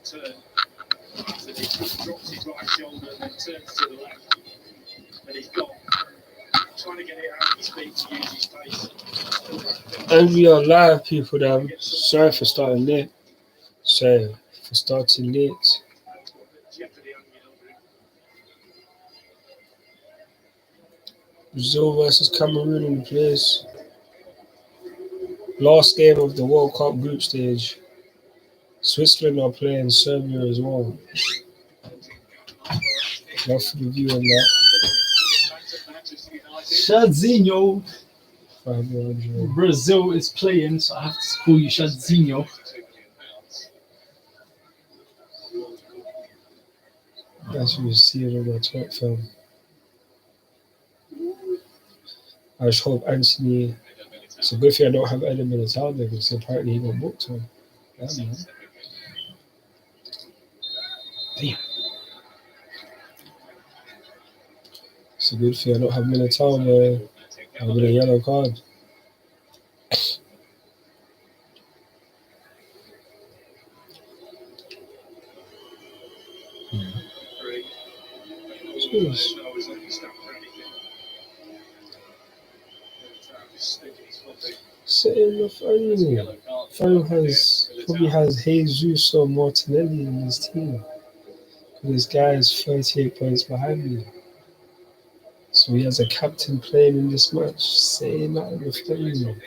turn. So he drops his right shoulder and then turns to the left. And he's gone. Trying to get it out of his feet to use his pace. And we are live, people. That sorry for starting late. Sorry for starting late. Brazil versus Cameroon in the place. Last game of the World Cup group stage. Switzerland are playing Serbia as well. Love for the view on that. Shadzinho. Brazil is playing, so I have to call you Shadzinho. That's what you see it on my top film. I just hope Anthony. It's a good thing I don't have Adam in the town there because apparently he got booked on. Yeah, man. Damn. It's a good thing I don't have Militao there. I've been a yellow card. Jeez. Sitting the Fano probably has Jesus or Martinelli in his team. This guy is 38 points behind me. So he has a captain playing in this match. Saying that in the flame.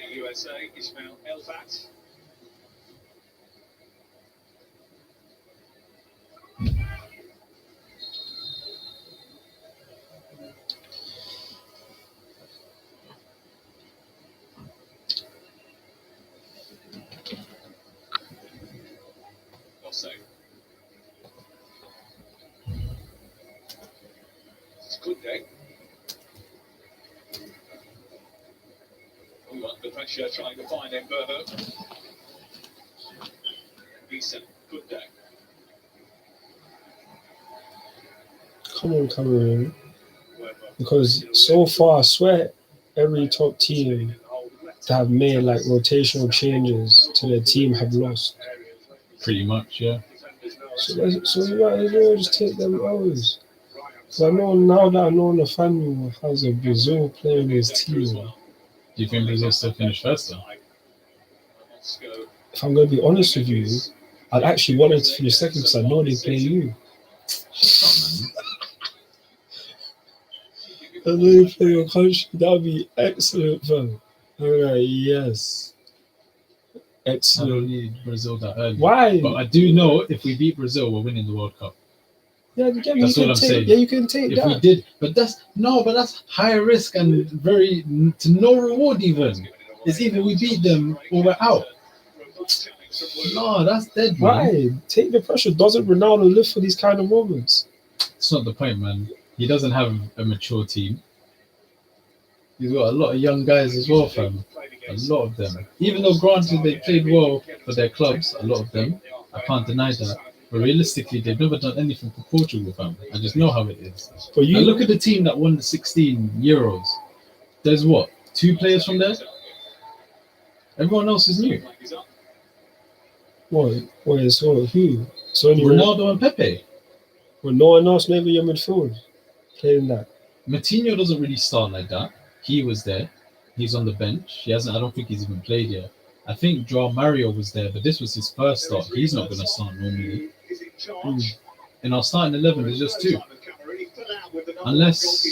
Good day. The pressure trying to find Mberho. Decent. Good day. Come on, Cameroon. Because so far, I swear, every top team that have made like rotational changes to their team have lost. Pretty much, yeah. So we might as well just take them hours. So I know now that I know Nathaniel has a Brazil playing his team. Do you think Brazil still finish first though? If I'm going to be honest with you, I'd actually want them to finish second because I know they play you. Shut I know they play your country. That would be excellent, fam. I'm like, yes. I don't Excellent. need Brazil that early. Why? But I do know if we beat Brazil, we're winning the World Cup. Yeah, That's what I'm saying. Yeah, you can take If that. we did, but that's high risk and very to no reward even. It's either we beat them or we're out. No, that's dead, man. Why? Take the pressure. Doesn't Ronaldo live for these kind of moments? It's not the point, man. He doesn't have a mature team. He's got a lot of young guys as well, fam. A lot of them. Even though granted they played well for their clubs, a lot of them. I can't deny that. But realistically, they've never done anything for Portugal, fam. I just know how it is. But you And look at the team that won the 16 Euros. There's what? 2 players from there? Everyone else is new. what? So who? So only Ronaldo and Pepe. Well, no one else maybe your midfield playing that. Matinho doesn't really start like that. He was there. He's on the bench. I don't think he's even played yet. I think Joao Mario was there, but this was his first start. He's not going to start normally. In our starting 11, there's just 2. Unless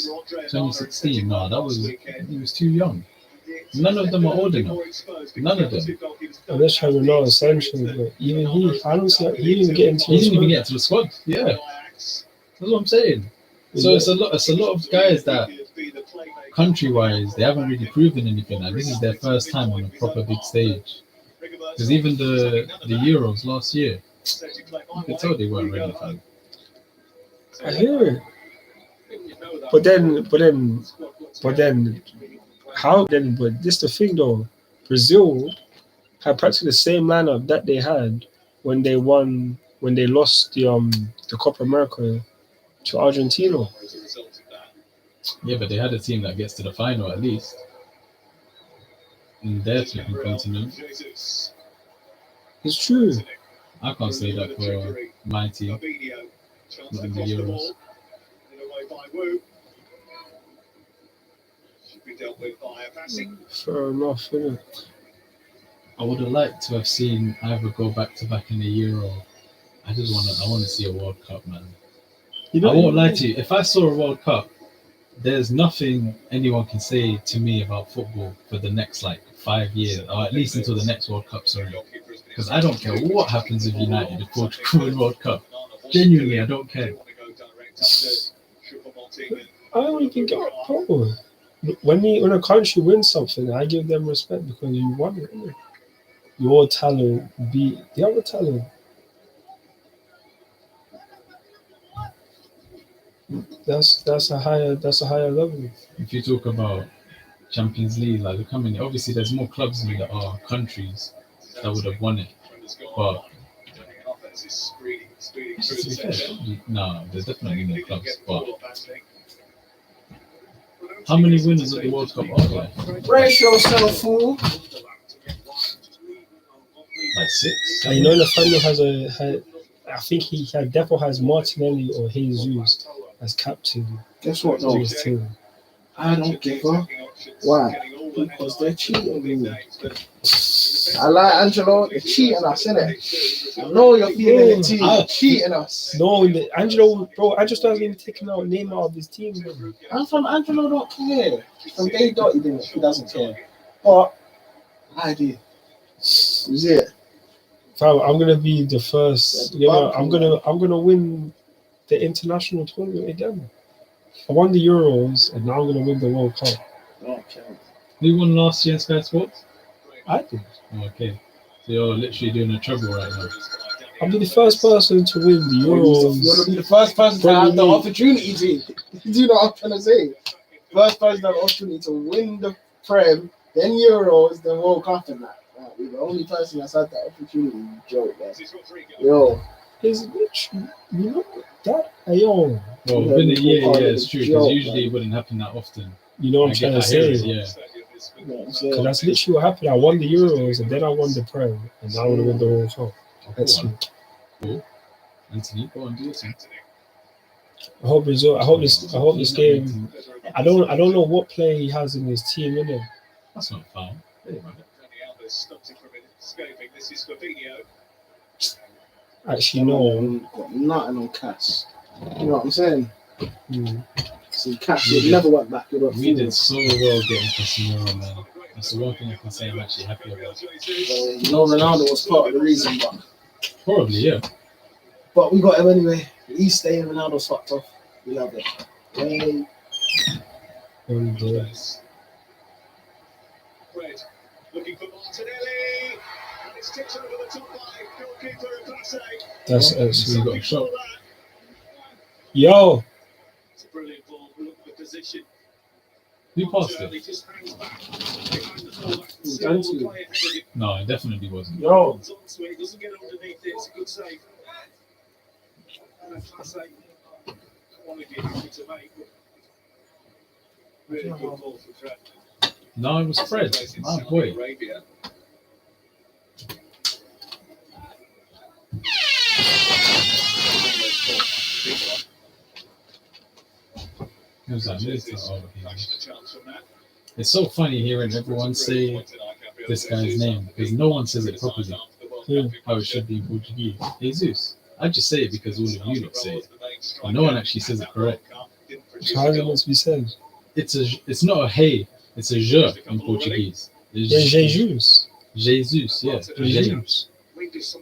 2016, he was too young. None of them are old enough. None of them. Unless you have Ronaldo Sanchez, but even I don't see he didn't even get into He didn't even get into the squad. Yeah, that's what I'm saying. So it's a lot of guys that country-wise they haven't really proven anything. Like, this is their first time on a proper big stage. Because even the Euros last year, you could tell they weren't ready for it. I hear it. But then, how then? But this the thing though. Brazil had practically the same lineup that they had when they lost the Copa America to Argentina. Yeah, but they had a team that gets to the final at least in their flipping continent. It's true. I can't say that for my team. Fabinho, chance Not to in the cross the Euros. ball. In away by Wu. Should be dealt with by a passing. Fair enough, innit? I would have liked to have seen either go back to back in the Euro. I want to see a World Cup, man. You I won't lie to you. If I saw a World Cup, there's nothing anyone can say to me about football for the next 5 years, or at least until the next World Cup. Sorry, because I don't care what happens with United if Portugal win World Cup. Genuinely, I don't care. I don't even get a problem. When a country wins something, I give them respect because you won it. Innit? Your talent beat the other talent. That's a higher level. If you talk about Champions League, like obviously there's more clubs than there are countries that would have won it. But to be fair, no, there's definitely more clubs. But how many winners of the World Cup are there? Brace yourself, fool. Like 6. And you know, Nathaniel I think he definitely has Martinelli or Jesus as captain Guess what, of though? his team. I don't give a why. Because they're cheating me. I like Angelo, they're cheating us, innit? I know you're feeling it too. They're cheating us. No, Angelo hasn't even taken out Neymar out of his team, bro. I'm from Angelo, don't care. From day dot, he doesn't care. But I do. Is it? Fam, I'm gonna be the first. I'm gonna win the international tournament again. I won the Euros, and now I'm gonna win the World Cup. Okay. Who won last year in Sky Sports? I did. Oh, okay. So you're literally doing a treble right now. I'll be the first person to win the Euros. You're gonna be the first person to have the opportunity to. Do you know what I'm trying to say? First person to have the opportunity to win the Prem, then Euros, then World Cup and that. You're the only person that's had that opportunity. Joke, man. Yo. Is literally, you know that? Yo. Well, within a year, yeah, it's true. Because usually it wouldn't happen that often. You know what I'm trying to say? Yeah. Because that's literally what happened. I won the Euros, and then I won the Prem, and now I want to win the World Cup. That's true. Cool. Anthony, go on, do it. I hope this game. I don't know what player he has in his team, innit? That's not foul. Actually, no. Got nothing on Cass. You know what I'm saying? Mm. See, Cass, it never went back. We did so well getting Casemiro, man. That's the one thing I can say I'm actually happy about. You know, Ronaldo was part of the reason, but Probably, yeah. But we got him anyway. He's staying. Ronaldo's fucked off. We love it. Hey. Looking for Martinelli. It's tipped over the top line. Goalkeeper Classe. That's He actually. got a shot. Yo, It's a brilliant ball. Look at the position. Who passed Martinelli it? just hangs back behind the fullback. Anthony. No, it definitely wasn't. yo. It doesn't get underneath it. It's a good save. And Classe wanted it happy to make. But really good ball for Fred. No, it was Fred. My boy. Arabia. It was like this. Oh, yeah. Flashed a chance from that. It's so funny hearing everyone say this guy's name because no one says it properly. How it should be in Portuguese. Jesus. I just say it because all of you lot say it. And no one actually says it correct. How is it meant to be said? It's not a hey, it's a je in Portuguese. Yeah, Jesus. Jesus, yeah. Jesus.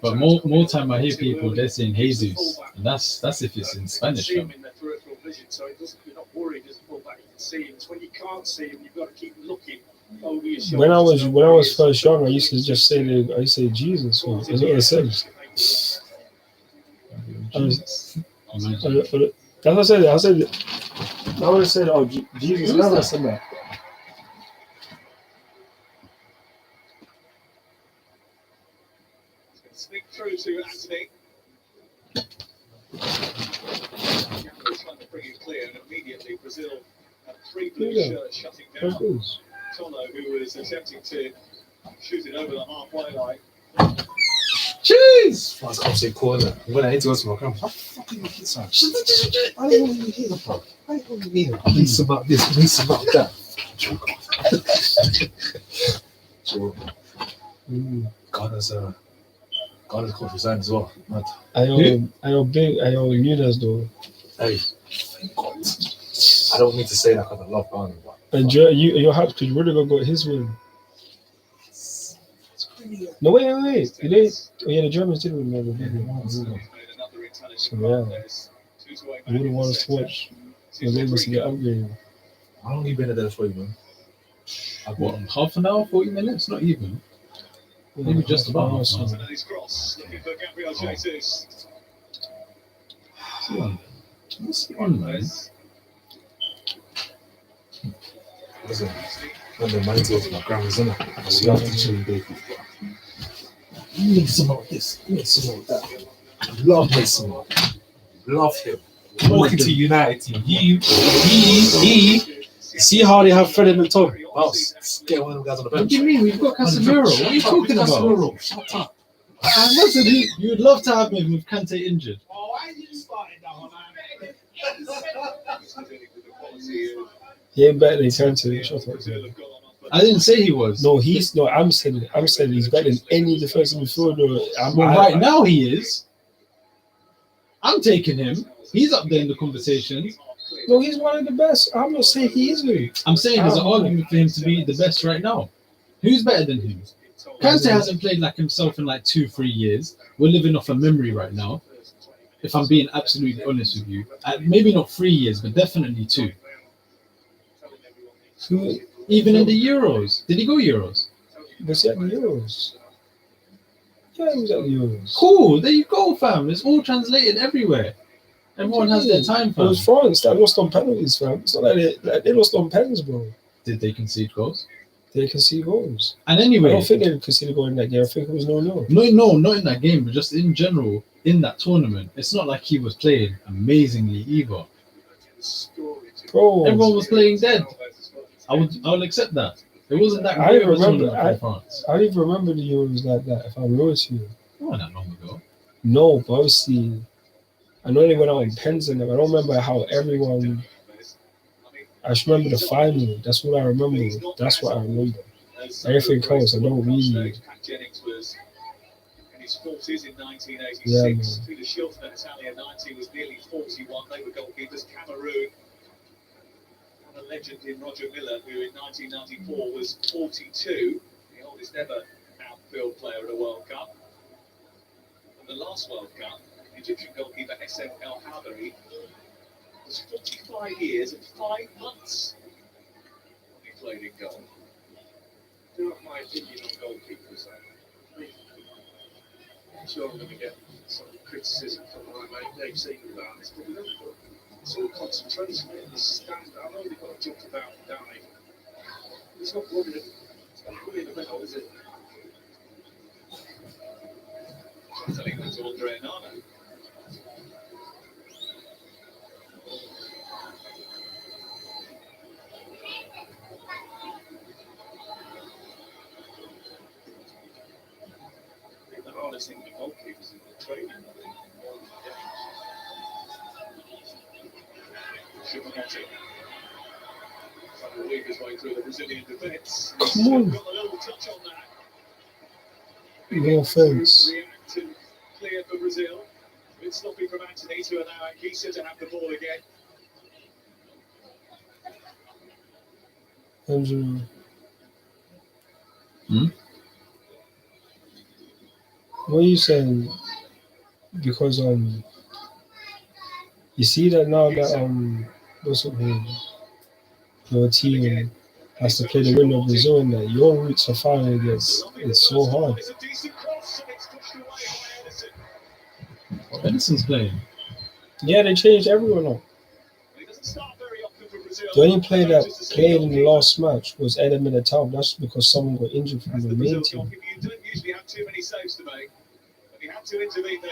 But more time I hear people they're saying Jesus, and that's if it's in Spanish. Fam. So you're not worried as a fullback you can see him. It's when you can't see him, you've got to keep looking over your shoulder. When I was first young, I used to just say Jesus. Well, that's what I said. Jesus. Imagine. That's what I said. I would have said, "Oh, Jesus." Never said that. Sneak through to Anthony. Trying to bring it clear, and immediately Brazil had 3 blue shirts shutting down Tono, who was attempting to shoot it over the halfway line. Jeez! I can't say corner. When I need to go to my grandma, how the fuck are you kids on? I don't want to hear, bro. I don't want to hear. Need some out this, need some out that. So, Ghana's coach resigned as well. Mad. I owe Nunes though. Hey, thank God. I don't mean to say that because I love Ghana, but And you're happy because Rudiger got his win. No, wait. You didn't. Oh, yeah, the Germans did win that. So, yeah. I wouldn't want us to watch. He was able to get upgraded. how long you been at that for you, man? What, half an hour, 40 minutes? Not even. Maybe just about half an hour. What's he on, man? Listen, when the mind goes to my grandma's, isn't it? So you have to chill baby. You need some of this, you need some of that. Love Mason Mount. Love him. Walking to United team. He. See how they have Fred and McTominay? Boss, get one of them guys on the bench. What do you mean? We've got Casemiro. What are you talking about? Casemiro, shut up. I listen, you would love to have him with Kante injured. Oh, why you started that one, He ain't better than Kante. Shut up. I didn't say he was. No, he's no. I'm saying he's better than any defensive midfielder. Right now he is. I'm taking him. He's up there in the conversation. No, he's one of the best. I'm not saying he isn't. I'm saying there's an argument for him to be the best right now. Who's better than him? Kante hasn't played like himself in like 2-3 years. We're living off a memory right now. If I'm being absolutely honest with you, maybe not 3 years, but definitely 2. Who Even in the Euros, did he go Euros? was he at the Euros? Yeah, he was at the Euros. Cool, there you go, fam. It's all translated everywhere. Everyone has their time, It fam. was France that lost on penalties, fam. It's not like they lost on pens, bro. Did they concede goals? They concede goals. And I anyway, don't think they conceded goal in that game. I think it was 0-0. no, not in that game, but just in general, in that tournament, it's not like he was playing amazingly either. Bro, Everyone was playing dead. I would accept that. It wasn't that I great of a remember- tournament for France. I don't even remember the Euros like that, if I'm real to you. It wasn't that long ago. No, but obviously, I know they went out on pens and them. I don't remember how everyone. I just remember the final. That's what I remember. That's what I remember. Everything else, I don't really. In his 40s in 1986, Yeah, man. Peter Shilton at Italia 90 was nearly 41. They were goalkeepers. Cameroon and a legend in Roger Miller, who in 1994 was 42, the oldest ever outfield player at a World Cup. And the last World Cup, Egyptian goalkeeper SM El Hadari was 45 years and 5 months when he played in goal. Do you know my opinion on goalkeepers? I'm sure I'm going to get some criticism from my mate Dave Seaman about this, but we don't put sort of concentration in the stand. I know they've got to jump about and dive. It's not blood in the middle, is it? I think that's Andre Nana. The hardest thing for goalkeepers in the training, I think, more than the games. Shimonotti. Trying to weave his way through the Brazilian defence. Come on. Got a little touch on that. No offense. React to clear for Brazil. It's stopping from Anthony to allow Anguissa to have the ball again. Andrew. What are you saying? Because you see that now that what's up here? Your team has to play the winner of Brazil and that your route to final gets it's so hard. It's a decent cross and it's pushed away by Edison. Edison's playing. Yeah, they changed everyone up. He doesn't start very often for Brazil. The only player that played in the last match was Eder Militao. That's because someone got injured from As the the main Brazil team. goalkeeper, you don't usually have too many saves to make, but he had to intervene there.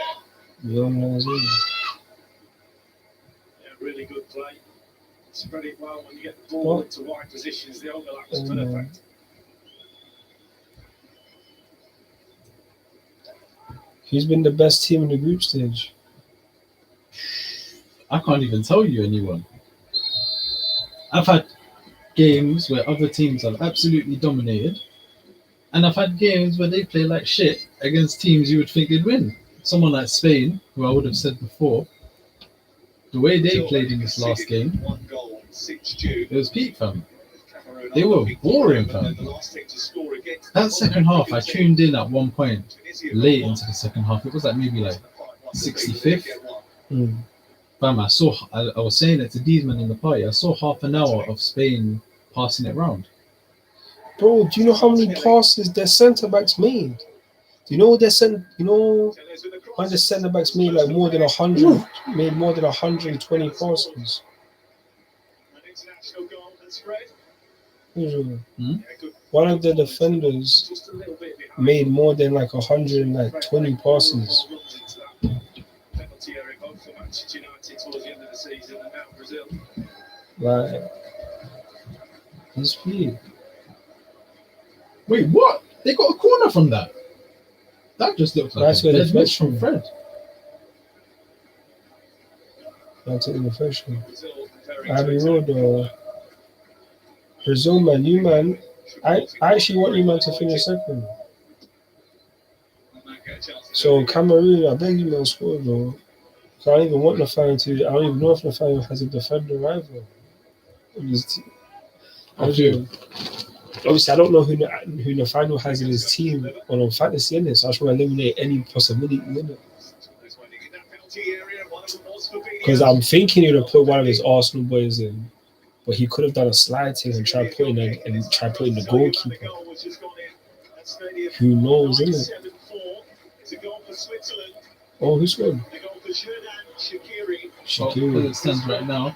You don't know what I'm saying? Yeah, really good play. Spread it well when you get the ball into wide positions. The overlap was perfect. Who's been the best team in the group stage? I can't even tell you anyone. I've had games where other teams have absolutely dominated, and I've had games where they play like shit against teams you would think they'd win. Someone like Spain, who I would have said before, the way they played in this last game, One goal, 6 due. it was peak, fam. Cameroon They are were looking boring, for them, and fam. the last team to score against That them. second half, I tuned in at one point, Tunisia late got into the second half. It was like maybe like one. 65th. Hmm. Fam, I was saying it to these men in the party. I saw half an hour of Spain passing it round. Bro, do you know how many passes their centre backs made? Do you know when the centre backs made like more than 100, made more than 120 passes? An international goal and spread. One of the defenders Just a little bit behind. made more than like 120 passes. Penalty area both for Manchester United towards the end of the season, and now Brazil. Like, he's speed. Wait, what? They got a corner from that. That just looks like That's a where dead the miss from flesh Fred. That's an professional. Brazil preparing I'll be to real attack. though. Brazil, man, you man. I actually want you man to finish second. And might get a chance to So do it. Cameroon, I beg you man, score though. So I don't even want Nafano to. I don't even know if Nafano has a defender either. Obviously, I don't know who Nafano has in his team on fantasy in it, so I just want to eliminate any possibility in it. Because I'm thinking he would have put one of his Arsenal boys in, but he could have done a slide thing and tried putting the goalkeeper. Who knows, innit? Oh, who scored? Well, as it stands right now,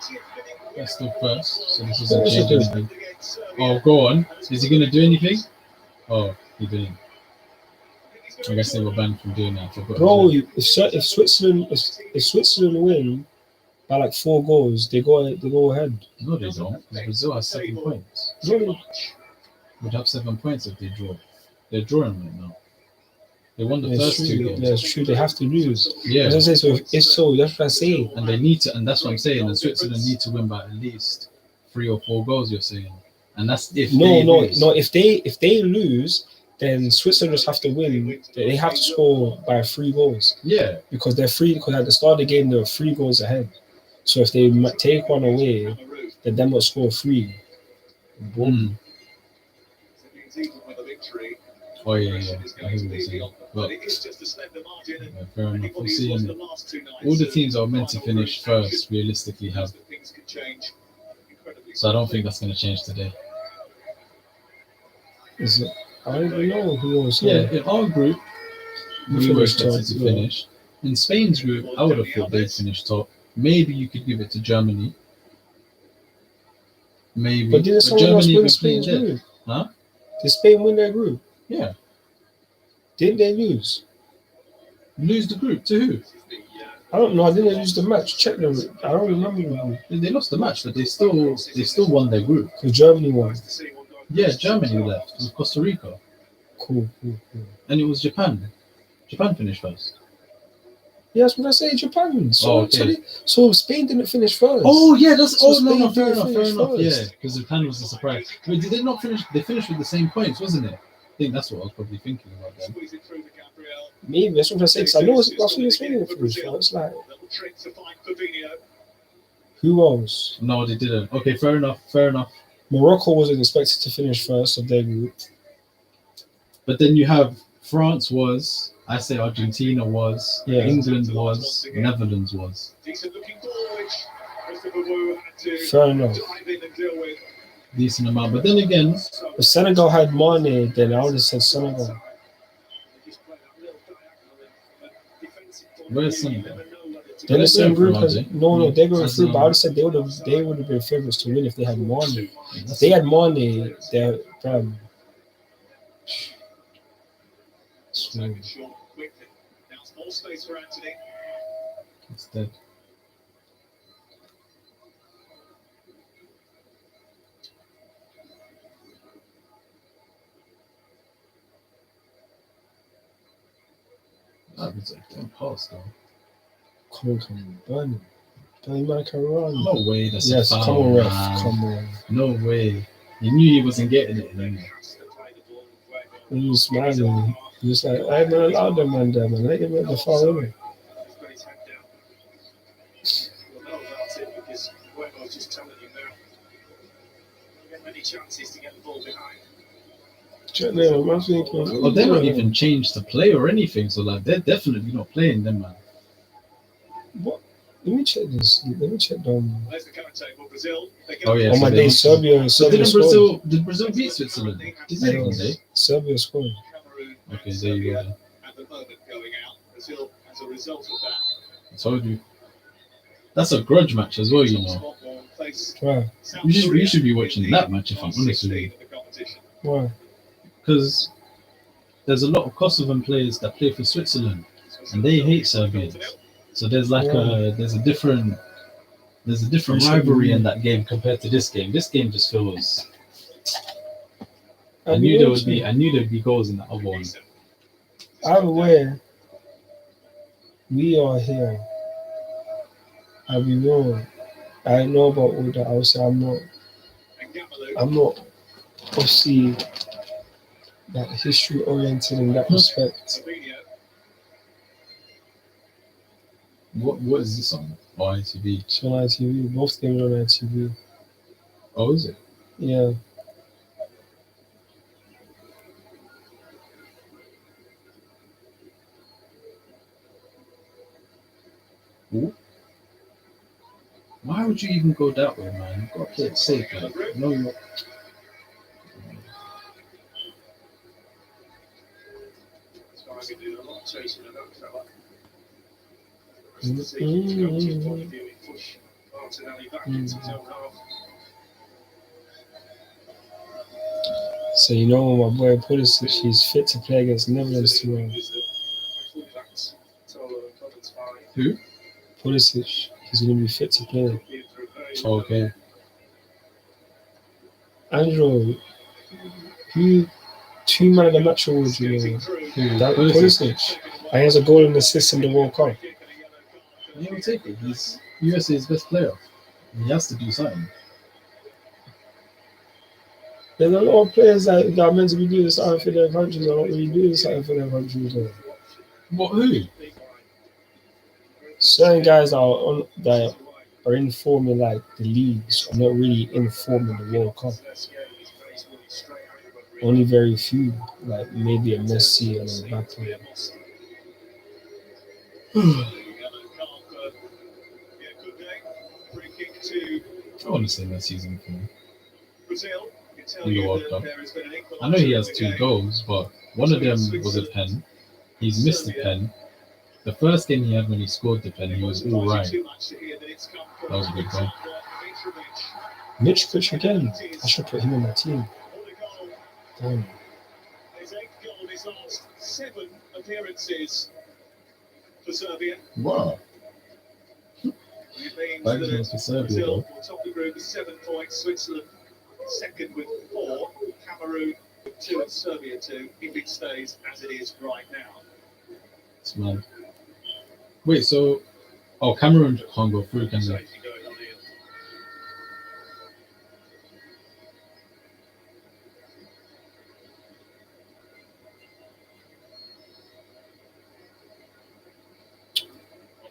that's still first, so this Yeah, doesn't it's change okay. anything. Oh, go on. Is he going to do anything? Oh, he didn't. I guess they were banned from doing that. I forgot. Bro, if Switzerland win by like 4 goals, they go ahead. No, they don't. 'Cause Brazil has 7 points. No, Would have 7 points if they draw. They're drawing right now. They won the it's first 2 true. games. Yeah, it's true. They have to lose. Yeah, That's what I say. So if so, that's what I say. and they need to, and that's what I'm saying. And Switzerland need to win by at least 3 or 4 goals. You're saying, and that's if they lose. No. If they lose, then Switzerland just have to win. They have to score by 3 goals Yeah, because they're free. Because at the start of the game, they're 3 goals ahead. So if they take one away, then them will score 3. Boom. Oh yeah. I hear what you're saying. But yeah, fair enough. We'll see. And all the teams that are meant to finish first realistically have. So I don't think that's going to change today. Is it? I don't even know who else. Yeah, in our group, we were finished expected top, to yeah. finish. In Spain's group, I would have thought they'd finish top. Maybe you could give it to Germany. Maybe. But didn't someone else Germany win were Spain's playing dead. group? Huh? Did Spain win their group? Yeah. Didn't they lose? Lose the group to who? I don't know. I didn't lose the match. Check them. I don't remember the group. They lost the match, but they still won their group. Because Germany won. Yeah, Germany left with Costa Rica, Cool. and it was Japan. Japan finished first. Yeah, that's what I say. Japan. So, Oh, okay. so Spain didn't finish first. Oh yeah, that's So no, Spain fair didn't enough. finish Yeah, first. because Japan was a surprise. Wait, did they not finish? They finished with the same points, wasn't it? I think that's what I was probably thinking about then. Maybe that's what I say. Because I know Spain didn't finish first. Like, who else? No, they didn't. Okay, fair enough. Morocco wasn't expected to finish first of their group. But then you have France was, I say Argentina was, Yeah. England was, Netherlands was. Fair enough. Decent amount. But then again, If Senegal had Mane, then I would have said Senegal. where's Senegal? They're in the same group as Roger. no, they're going As, through. But I would have said they would have been favorites to win if they had Mane. If they had Mane, they're smooth. It's dead. pass though. Come on, burn him. Burn man can run. No way, that's Yes, a foul. come on, ref. Man. Come on. No way. He knew he wasn't getting it. Anymore. He was smiling. He was like, I man, allow them man there, man. Let him make the foul, innit? You'll know about it because Wembo's just telling you now. You get many chances to get the ball behind. Check there, man. Thinking, Well, they're not even changed to play or anything, so like they're definitely not playing them, man. What? Let me check this. Let me check them. There's the current table. Brazil. Oh yeah. On my day, Serbia Did scored. Brazil beat Switzerland? Did they? Yeah. Did they? Serbia scored. Cameroon Okay, and there you go. Serbia at the moment going out. Brazil, as a result of that, I told you. That's a grudge match as well, you know. spot will face Why? South You Korea should be in watching the that match if I'm last honest with 16 you. of the competition. Why? Because there's a lot of Kosovan players that play for Switzerland, and they hate Serbians. So there's like there's a different rivalry in that game compared to this game. This game just feels. I knew there'd be goals in that other one. Either way, we are here. I'll be real. I know about all that. I would say I'm not obviously that history oriented in that respect. What is this on? Oh, ITV. It's on ITV. Both games on ITV. Oh, is it? Yeah. Why would you even go that way, man? You've got to play it safe, like. No, you're. So you know my boy Pulisic, he's fit to play against Netherlands tomorrow. Who? Pulisic, he's gonna be fit to play. Okay. Andrew, who 2 man of the match award you know? That Pulisic. And he has a goal and assist in the World Cup. He will take it. He's USA's best player. He has to do something. There's a lot of players that are meant to be doing something for their countries are not really doing something for their countries. Though. What? Who? Certain guys that are informing like the leagues are not really informing the World Cup. Only very few, like maybe a Messi and a Mbappe. I want to say that season for him. In the World Cup. I know he has 2 goals, but one of them was a pen. He's missed a pen. The first game he had when he scored the pen, he was all right. That was a good goal. Mitch again. I should put him on my team. Damn. His 8th goal in his last 7 appearances for Serbia. Wow. It means That that was for Serbia, Brazil though. will top the group with 7 points, Switzerland second with 4, Cameroon with 2 and Serbia 2, if it stays as it is right now. It's mad. Wait, so... Oh, Cameroon can't go through, can they? Safety going on here.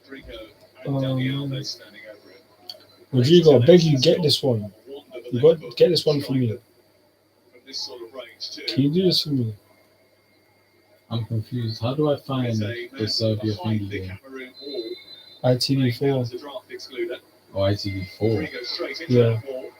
Rodrigo and Dani Alves standing over it. Rodrigo, I beg you, get this one. You got get this one for me. From this sort of range too. Can you do this for me? I'm confused. How do I find the Serbia thingy the game? Cameroon wall. ITV4. As a draft excluder. Oh, ITV4. Rodrigo straight into Yeah. that wall.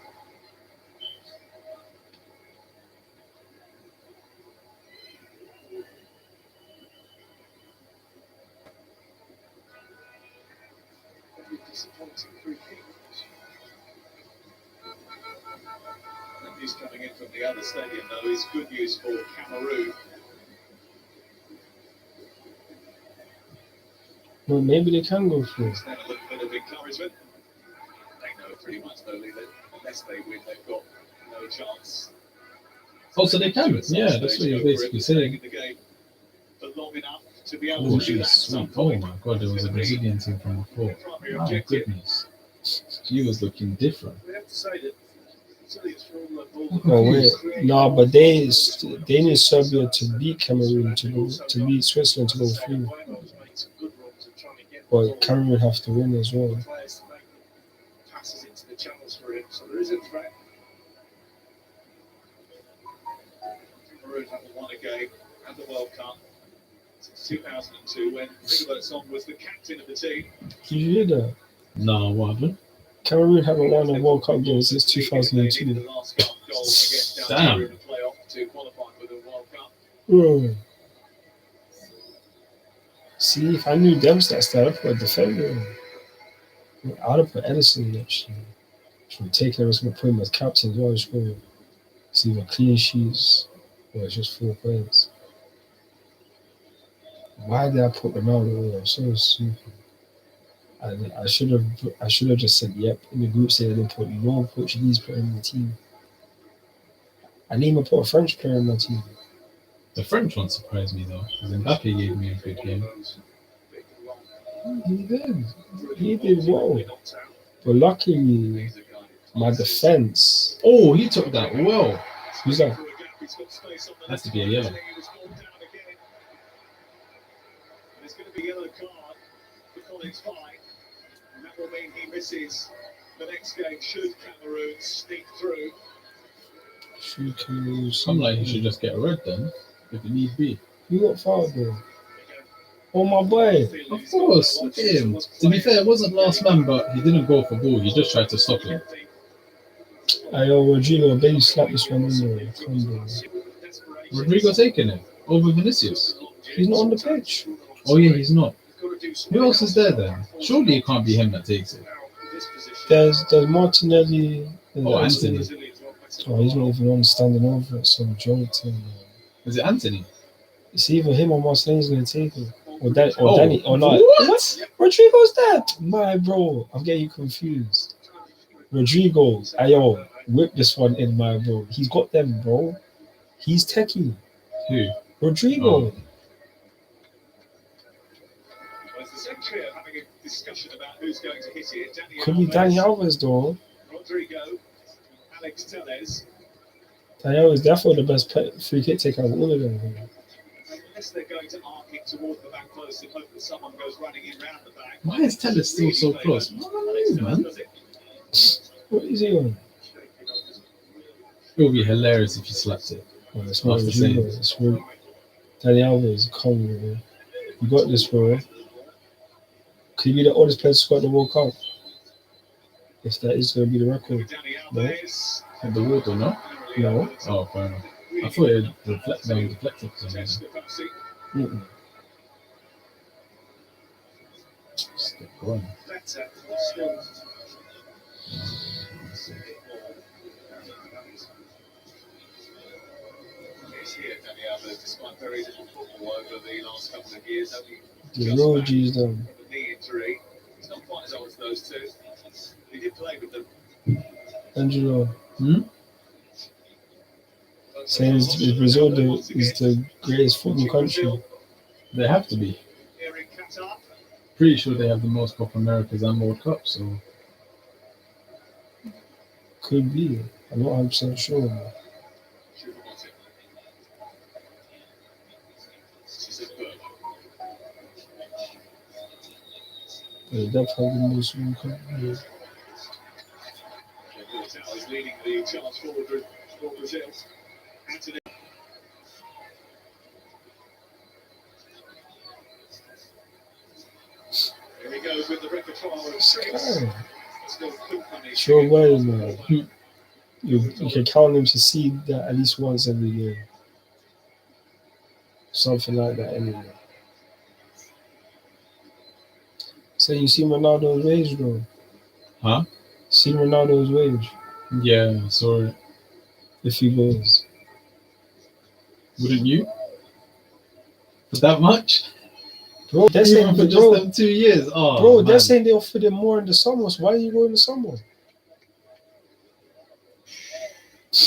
Disappointing free kick. And news coming in from the other stadium though is good news for Cameroon. Well, maybe they can go through. It's then a little bit of encouragement. They know pretty much though that unless they win they've got no chance. Oh, so they can? Yeah, that's what you're basically saying. The game. for long enough to be able Oh, to do that. she's sweet. Oh my god, there was a Brazilian team from before. My goodness. She was looking different. We have to say that Brazilians for all the ball. No, wait. No, but they need Serbia to beat Cameroon to beat Switzerland to go through. But Cameroon have to win as well. Passes into the channels for him, so there is a threat. Cameroon haven't won a game at the World Cup since 2002 when Silva was the captain of the team. Did you hear that? No, what happened? Cameroon haven't won a World Cup game since 2002. The last goal against Damn. in the playoff to qualify for the World Cup. Bro. See, if I knew them stats, I'd have put a defender. I'd have put Edison actually. From taking, I was going to put him as captain as well. Just go see what clean sheets. Well, it's just 4 points. Why did I put Ronaldo? I'm so stupid. I should have just said yep in the group stage. I didn't put no Portuguese player in the team. I didn't even put a French player in my team. The French one surprised me though, because Mbappe gave me a good game. He did well. But luckily, my defense. Oh, he took that well. Who's that? Has to be a yellow. There's going to be a yellow card for Collins Fine. And that will mean he misses the next game should Cameroon sneak through. I'm like, he should just get a red then, if it need be. You got fouled though. Oh my boy. Of course, look at him. To be fair, it wasn't last man, but he didn't go for ball. He just tried to stop him. Rodrigo, baby slap this one in there. Come on. Rodrigo taking it over Vinicius. He's not on the pitch. Oh yeah, he's not. Who else is there then? Surely it can't be him that takes it. There's Martinelli. Oh, Anthony. Oh, he's not even on standing over it, so Jonathan. Is it Anthony? It's either him or Martinelli's going to take it. Or Danny. Or not. What? Rodrigo's dead. My bro, I'm getting confused. Rodrigo, ayo, whip this one in, my bro. He's got them, bro. He's techie. Who? Rodrigo. Oh. Having a discussion about who's going to hit it. Could be Dani Alves, though. Rodrigo, Alex Telles. Dani Alves is definitely the best free kick taker of all of them. Unless they're going to arc it towards the back post and hope that someone goes running in round the back. Why is Tellus still so close? Man. What is he on? It would be hilarious if he slaps it. Oh, it's not After Rodrigo. saying- It's Dani Alves, come on, man. You got this, bro. Could you be the oldest player to score at the World Cup? If that is going to be the record. No? At the water, no? No. Oh, fair enough. I thought it deflected for some reason. Mm-mm. Stick one. Despite very little football over the last couple of years, The road G's done. the knee injury. He's not quite as old as those two. He did play with them. Angelo. Hmm? Saying Brazil is the greatest football country. They have to be. Here in Qatar. Pretty sure they have the most Copa Americas and World Cups, so Could be. I'm not 100% sure. They definitely have the most World Cup. Yeah. Is leading the charge forward for Brazil. Anthony. Here he goes with the repertoire of tricks. Oh, Still company. sure way, man. You can count him to see that at least once every game. Something like that, anyway. So you see Ronaldo's wage, bro? Huh? See Ronaldo's wage yeah, sorry. if he goes. Wouldn't you? For that much? Bro, they're Even saying, for just bro, them 2 years. Oh, bro, they're man. saying they offered him more in the summer. So why are you going in the summer?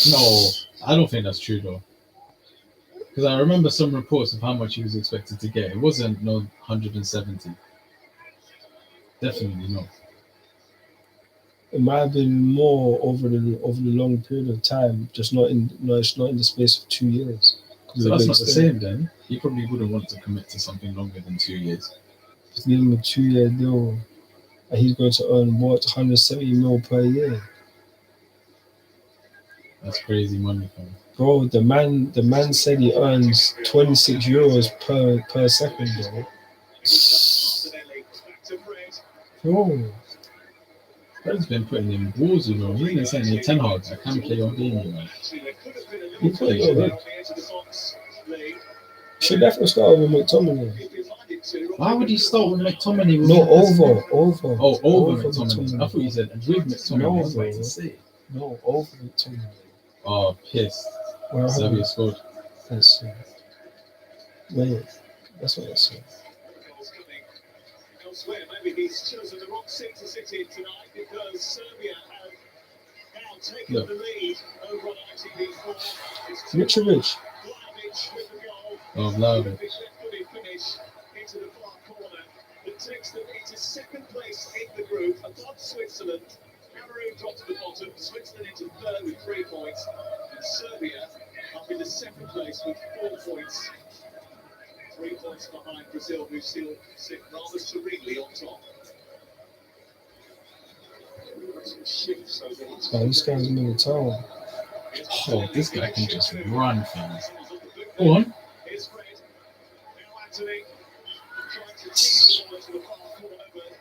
No, I don't think that's true though. Because I remember some reports of how much he was expected to get. It wasn't no 170. Definitely not. It might have been more over the long period of time, just not in it's not in the space of 2 years. So that's not the same then. He probably wouldn't want to commit to something longer than 2 years. Just give him a 2-year deal, and he's going to earn what 170 mil per year. That's crazy money for him. Bro, the man said he earns 26 euros per second, bro. Bro, Fred's been putting in balls, you know. He's been saying, hey, Ten Hag, I can't play on game, you know. he could have got it. Should definitely start with McTominay. Why would he start with McTominay? No, over. Oh, over McTominay. I thought you said with McTominay. No, I was about bro. to say. No, over McTominay. Oh, pissed. Well, Serbia scored. let's see. Wait, that's what I said. Elsewhere, maybe he's chosen the wrong seat to sit in tonight because Serbia have now taken Look. the lead over on ITV4. Mitrovic. Vlahovic with the goal. Oh, Vlahovic. Big left-footed finish into the far corner that takes them into second place in the group above Switzerland. Cameroon dropped to the bottom, Switzerland into third with 3 points, and Serbia up into second place with 4 points. 3 points behind Brazil, who still sit rather serenely on top. Oh, this guy's Militao. Oh, this guy can just run things. Go on. Here's Fred. Now Anthony trying to tease the ball to the far corner, but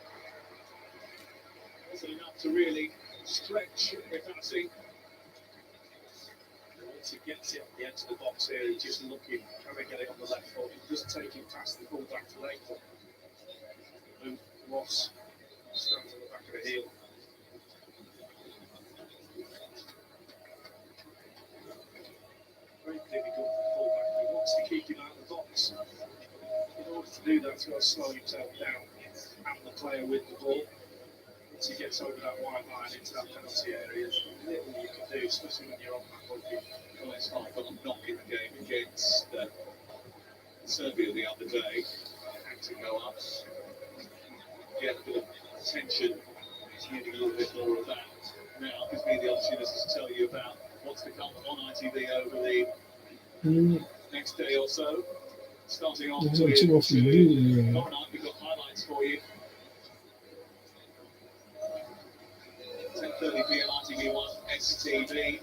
wasn't enough to really stretch Rifasi. Once he gets it at the end of the box here, he's just looking, can we get it on the left foot? He just take it past the full back to late. Luke Ross stands on the back of the heel. Very difficult for the full-back. He wants to keep him out of the box. In order to do that, he's got to slow himself down and the player with the ball. Once he gets over that white line into that penalty area, there's little you can do, especially when you're on that bucket. It's like got a knock in the game against Serbia the other day. Had to go up, get a bit of attention. He's needing a little bit more of that. Now gives me the opportunity to tell you about what's to come on ITV over the next day or so. Starting off with tomorrow night, we've got highlights for you. 10:30 p.m. ITV1 STV.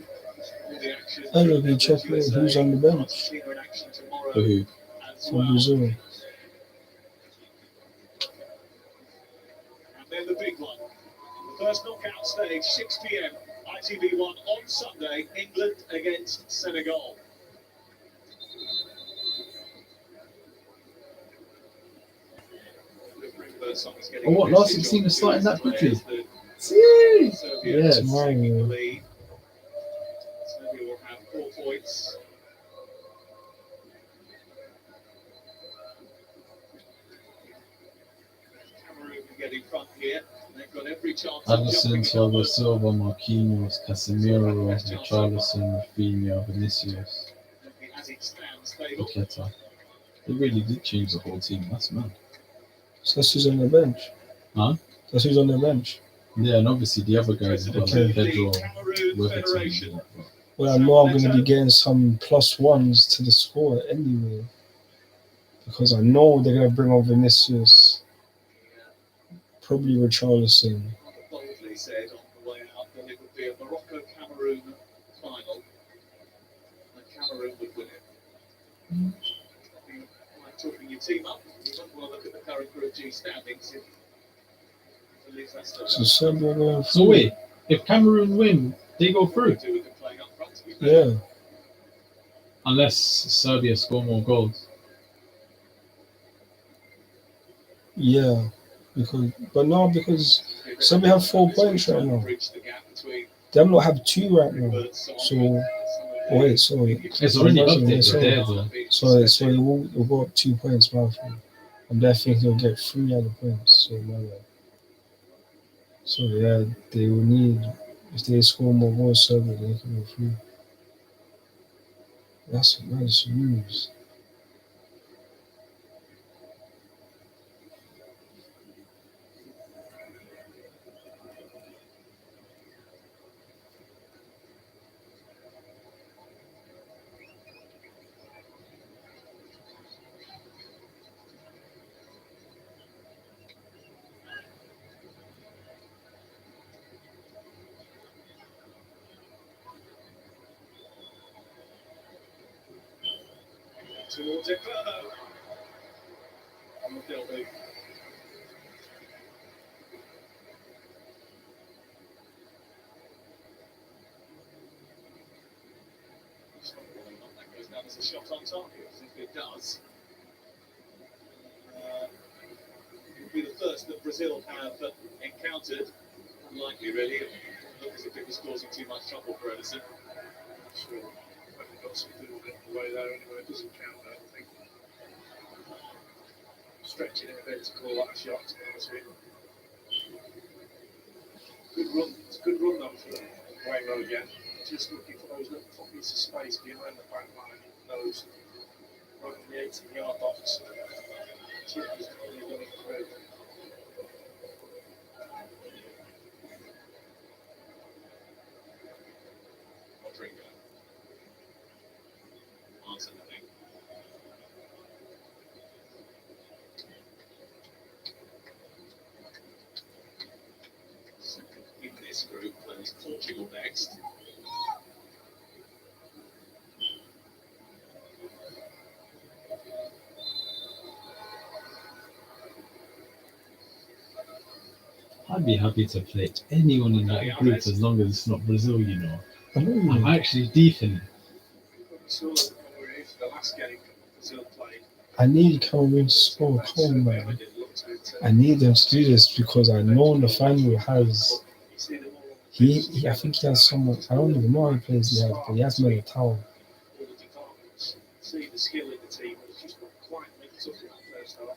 I will be checking who's on the bench For who? for Brazil. And then the big one. The first knockout stage, 6 p.m. ITV1 on Sunday, England against Senegal. Oh, what? Last 16 is starting that quickly? Serious? Yes. Tomorrow. Serbia will have 4 points. Cameroon can get in front here. They've got every chance of Alisson, Thiago, Silva, Marquinhos, Casemiro, Richarlison, Rafinha, Vinicius, as it stands, stable. Paqueta. They really did change the whole team. That's mad. So that's who's on the bench. Huh? That's who's on the bench. Yeah, and obviously the other guys have got Okay. Pedro, Cameroon Weberton. Federation. Well, I know I'm going to be getting some +1s to the score anyway. Because I know they're going to bring on Vinicius. Probably Richarlison. Boldly said on the way out that it would be a Morocco-Cameroon final, and Cameroon would win it. You like talking your team up, you might want to look at the current Group G standings. At least that's still So Serbia going So wait, if Cameroon win, they go through. do with them playing up front. To be fair. Yeah. Unless Serbia score more goals. Yeah. Because Serbia have 4 points right now. Bridge the gap between Them lot have 2 right now. Roberts, So wait, sorry. It's already updated So- there though. So it will go up 2 points, my friend. I'm definitely he'll get 3 other points. So my bad. So yeah, they will need if they score more goals, Serbia they can go through. That's some nice news. Towards it further. They'll be. That goes down as a shot on target. If it does, it will be the first that Brazil have encountered. Unlikely, really. It looked as if it was causing too much trouble for Edison. Sure. But we've got some good in the way there anyway. It doesn't count, I don't think. Stretching it a bit to call that a shot, to be honest with you. Good run. It's a good run, though, for Waymo again. Just looking for those little pockets of space behind the back line. Those right in the 18-yard box. Chip is really going through. Rodrigo. Martin, I think. Second in this group plays Portugal next. I'd be happy to play anyone in that group as long as it's not Brazil, you know. I know. I'm actually deep in it. We saw the last game Brazil played. I need Cameroon to score. Come on, man. I need them to do this because I know Nathaniel has. I think he has someone. I don't even know how many players he has, but he has Miller Tower. All the departments see the skill in the team, but it's just not quite linked up in that first half.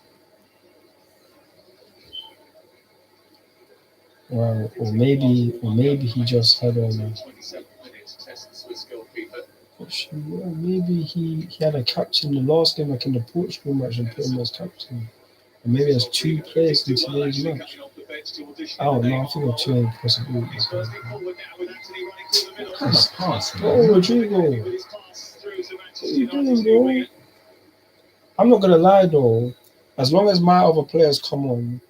Well, or maybe he just had 27 minutes to test the Swiss goalkeeper. maybe he had a captain in the last game, like in the Portugal match, and put him as captain. And maybe there's two players in today's match. I don't know. I think there are two possibilities. That's a pass, man. Oh, Rodrigo. What are you doing, bro? I'm not gonna lie though. As long as my other players come on,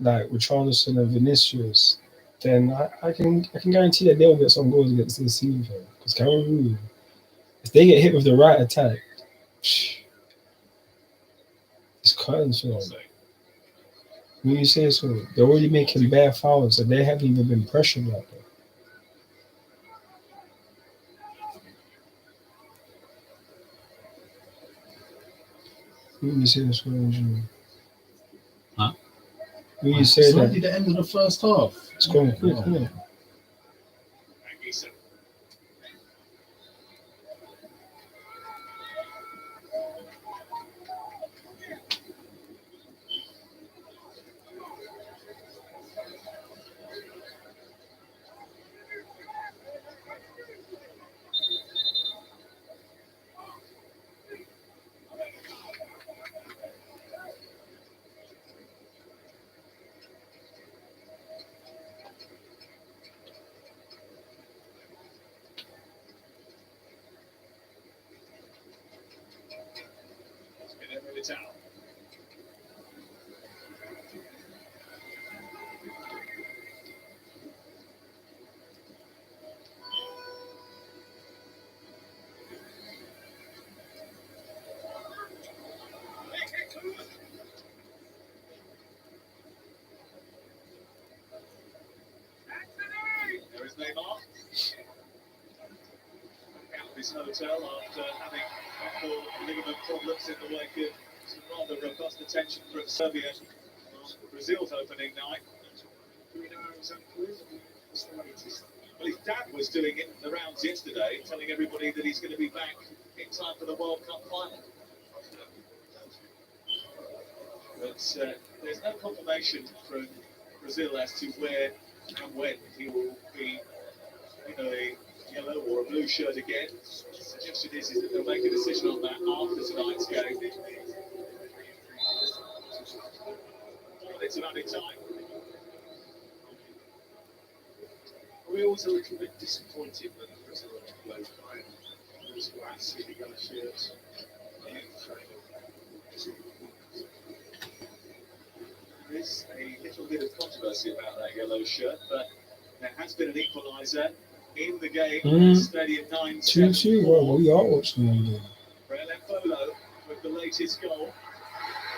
like Richarlison and Vinicius, then I can guarantee that they'll get some goals against this team. Because Cameroon, if they get hit with the right attack, it's curtains for them. When you say so, they're already making bare fouls, and they haven't even been pressured like that. When you say this, what do you mean? Huh? When you say It's that, already the end of the first half. it's going quick, isn't it? There is Neymar. Out of his hotel after having ankle ligament problems in the wake of some rather robust attention from Serbia on Brazil's opening night. Do we know how his ankle is? What's the latest? Well, his dad was doing it the rounds yesterday, telling everybody that he's going to be back in time for the World Cup final. But there's no confirmation from Brazil as to where and when he will be in a yellow or a blue shirt again. The suggestion is that they'll make a decision on that after tonight's game. Well, it's about time. We're always a little bit disappointed when Brazil are low by those white silly yellow shirts. There is a little bit of controversy about that yellow shirt, but there has been an equaliser in the game. Stadium 9 2-2. Well, we are watching them then. Folo with the latest goal.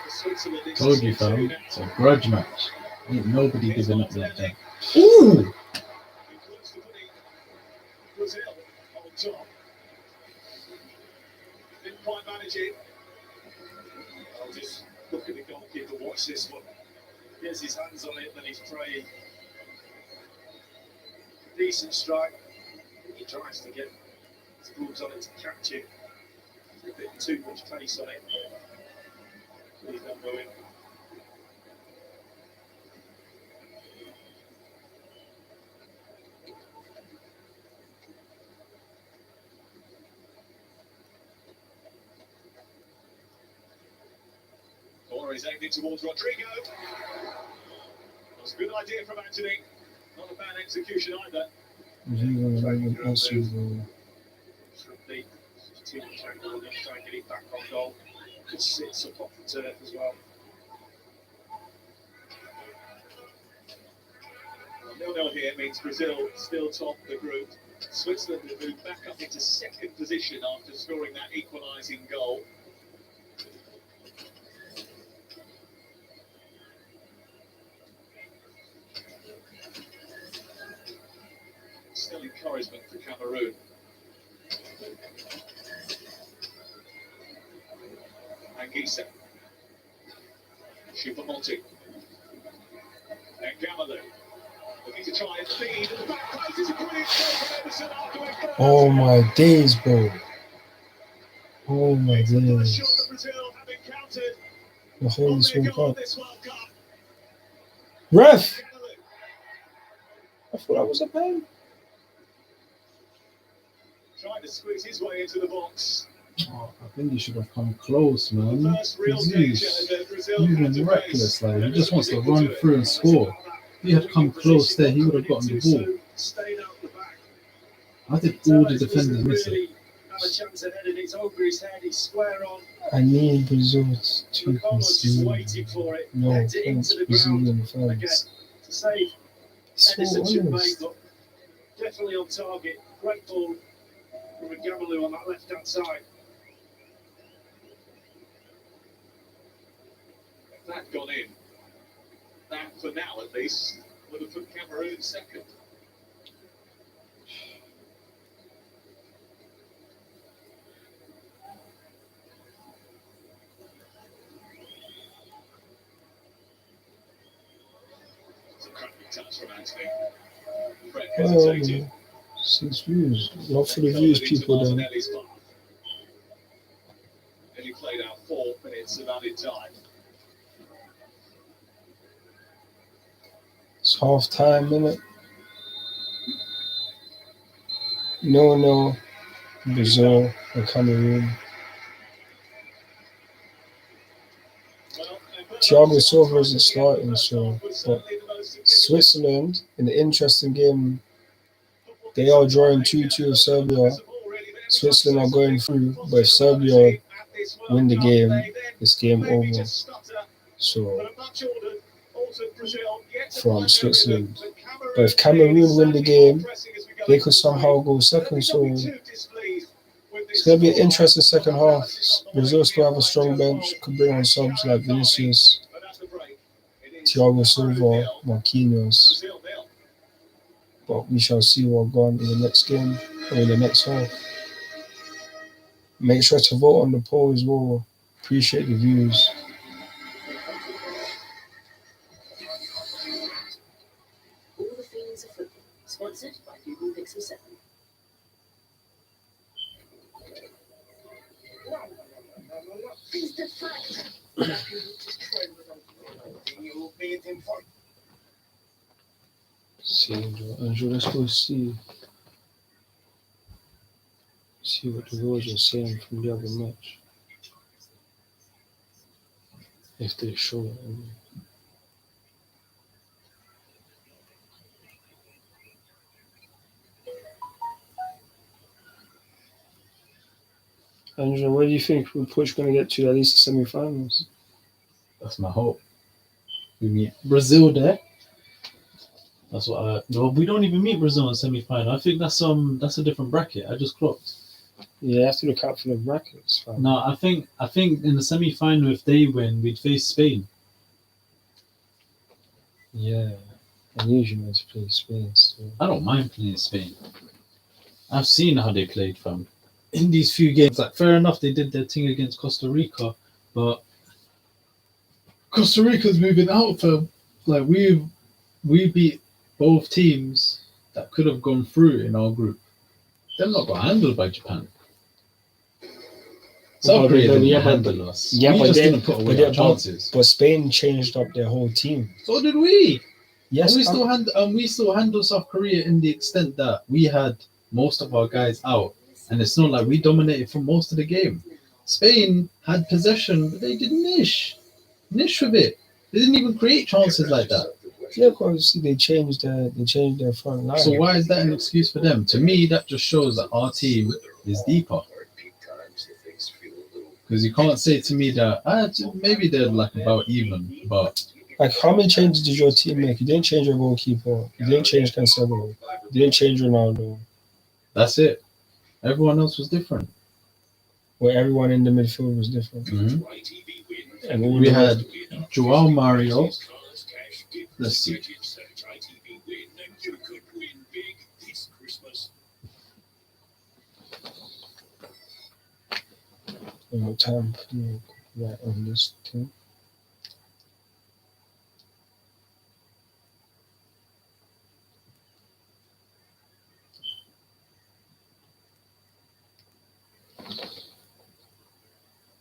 For Switzerland, it's Told you, 2-2 fam. now. It's a grudge match. Ain't nobody giving up like that. Ooh! Close to putting Brazil on top. Didn't quite manage it. I'll just look at the goalkeeper, watch this one. Gets his hands on it, then he's praying. Decent strike. He tries to get his gloves on it to catch it. A bit too much pace on it. He's not going. Corner is aimed in towards Rodrigo. That's a good idea from Anthony. Not a bad execution either. Shouldn't be. Too much angle on it, try and get it back on goal. Just sits up off the turf as well. 0-0 here means Brazil still top the group. Switzerland have moved back up into second position after scoring that equalising goal. Still encouragement for Cameroon. Anguissa. Choupo-Moting. And Gamalou. Looking to try and feed. The back post is a brilliant goal from Emerson after a goal. Oh my days, bro. Oh my It's the first shot days. that Brazil have encountered The whole on this their World goal Cup. this World Cup. Ref! Gamalou. I thought that was a pen. Trying to squeeze his way into the box. Oh, I think he should have come close, The man. first real danger He's that Brazil had moving to reckless, face. like he just wants to run through and score. If he had come close there, he would have gotten the ball. Stayed out the back. How did all the defenders miss it? Really have a chance ahead and it's over his head. He's square on. I need Brazil to Almost just concede. waiting for it. No Heads it thanks, into the ground. Brazilian Again, fans. to save So Edison should make, honest. but definitely on target. Great ball from Gamalou on that left hand side. If that gone in, that for now at least would have put Cameroon second. It's a cracking touch from Anthony. Fred hesitated. 6 views. Not for the views, people, then. Martinelli's path. Nearly played out 4 minutes of added time. It's half time, innit? No. Brazil or Cameroon. Thiago Silva isn't starting, so. But Switzerland, in the interesting game, they are drawing 2-2 with Serbia. Switzerland are going through, but if Serbia win the game, it's game over. So, from Switzerland. But if Cameroon win the game, they could somehow go second. So, it's going to be an interesting second half. Brazil still have a strong bench, could bring on subs like Vinicius, Thiago Silva, Marquinhos. But we shall see what goes on in the next game or in the next half. Make sure to vote on the poll as well. Appreciate the views. All the feelings of football, sponsored by Google Pixel 7. Is the fact that See, Andrew, let's go see. see what the rules are saying from the other match. If they show it. I mean. Angela, where do you think Portugal going to get to at least the semi-finals? That's my hope. We meet Brazil there. That's what no, we don't even meet Brazil in semi-final. I think that's a different bracket. I just clocked. Yeah, you have to look out for the brackets. Fam. No, I think in the semi-final, if they win, we'd face Spain. Yeah, I usually meant to play Spain. So. I don't mind playing Spain. I've seen how they played, fam. In these few games, like fair enough, they did their thing against Costa Rica, but Costa Rica's moving out, fam. Like we beat both teams that could have gone through in our group. They're not got handled by Japan. South Korea didn't handle us. Yeah, we but just they didn't put away our chances. But Spain changed up their whole team. So did we. Yes, and we still handled South Korea in the extent that we had most of our guys out, and it's not like we dominated for most of the game. Spain had possession, but they did niche with it. They didn't even create chances like that. Yeah, because they changed their front line. So why is that an excuse for them? To me, that just shows that our team is deeper. Because you can't say to me that maybe they're like about even, but like how many changes did your team make? You didn't change your goalkeeper. You didn't change Cancelo. You didn't change Ronaldo. That's it. Everyone else was different. Where everyone in the midfield was different. Mm-hmm. And we had Joao Mario. Let's see. Time right on this team.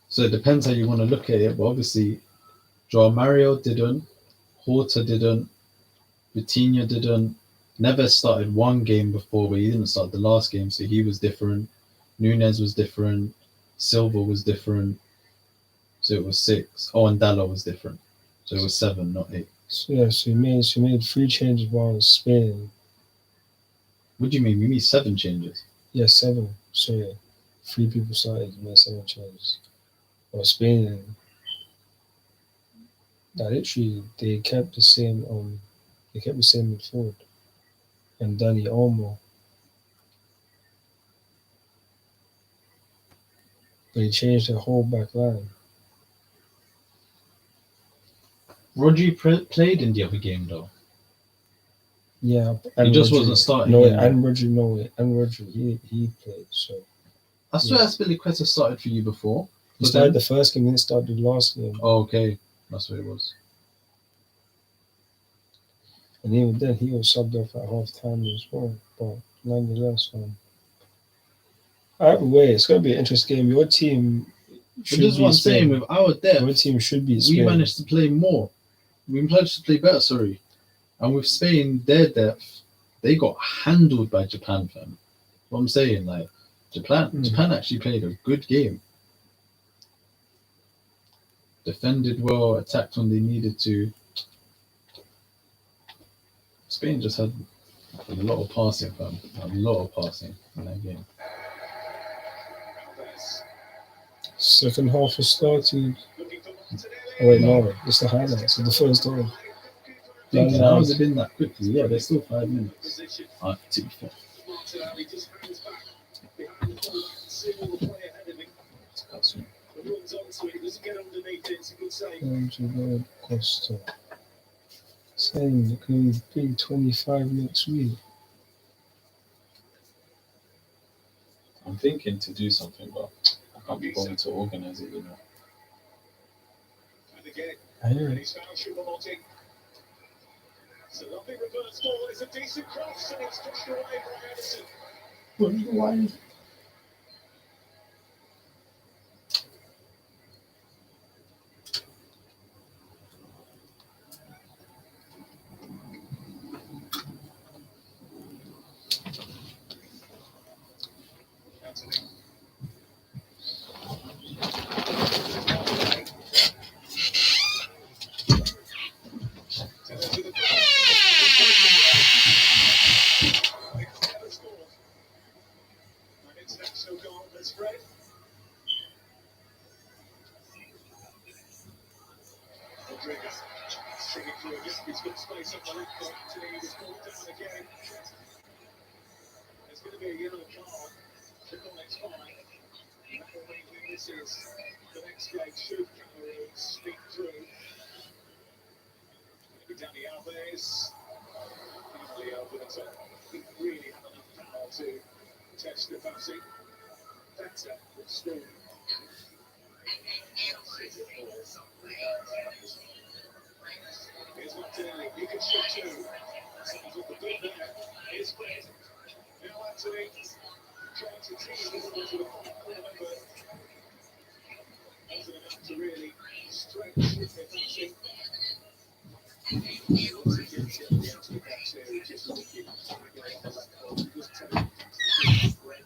So it depends how you want to look at it, but obviously Joao Mario didn't, Horta didn't, Vitinha didn't, Neves started one game before, but he didn't start the last game, so he was different. Nunes was different. Silva was different. So it was 6. Oh, and Dallo was different. So it was 7, not 8. So yeah, so you made 3 changes while Spain. What do you mean? You mean 7 changes? Yeah, 7. So yeah, 3 people started, you made 7 changes. While Spain, literally they kept the same midfield. And Dani Olmo. But he changed the whole back line. Rodri played in the other game though. Yeah, he just wasn't starting. And Rodri, he played. So I swear Aspilicueta started for you before. He started the first game, then started the last game. Oh, okay, that's what it was. And even then, he was subbed off at half time as well. But nonetheless, either way, it's going to be an interesting game. Your team should be. But this is what I'm saying, with our depth, your team should be Spain. We managed to play more. We managed to play better, sorry. And with Spain, their depth, they got handled by Japan, fam. What I'm saying, like, Japan actually played a good game. Defended well, attacked when they needed to. Spain just had a lot of passing, fam. A lot of passing in that game. Second half has started. Oh wait, no, it's the highlights of the first half. How has it been that quickly? Yeah, there's still 5 minutes. To be fair. Costa. Saying it could be big 25 next week. I'm thinking to do something, but I can't be bothered to organise it, you know. I hear it. It's a lovely reverse ball. It's a decent cross, and it's pushed away by Anderson. Why? Actually, he was called down again. There's going to be a yellow card to College 5. And that will mean he misses the next game should Cameroon speak through. Maybe Danny Alves. Finally, but he really had enough power to test the passing. Better, but still. Here's Martinelli, he can shoot too. Someone's up the bit there. Here's Fred. Now Anthony trying to tease the ball to the corner, but wasn't enough to really stretch the passing. Once again, the extra box here, just looking to get off the left foot. Just telling Fred.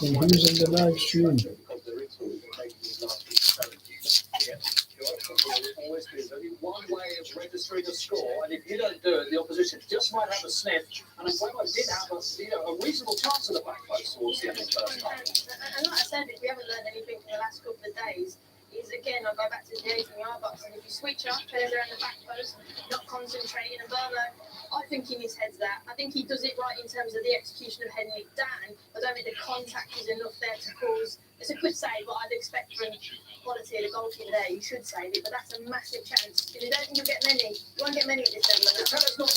And who's in the live stream? Always there's only one way of registering a score, and if you don't do it, the opposition just might have a sniff. And Aguero did have a reasonable chance at the back post towards the end of the first half. And like I said, if we haven't learned anything from the last couple of days, is again, I'll go back to the 18-yard box, and if you switch up, players around the back post, not concentrating, and Burlow, I think in his head's that. I think he does it right in terms of the execution of heading it down. I don't think the contact is enough there to cause. It's a good save, but I'd expect from quality of the goalkeeper there, you should save it, but that's a massive chance. Because you don't think you'll get many. You won't get many at this level. And that's not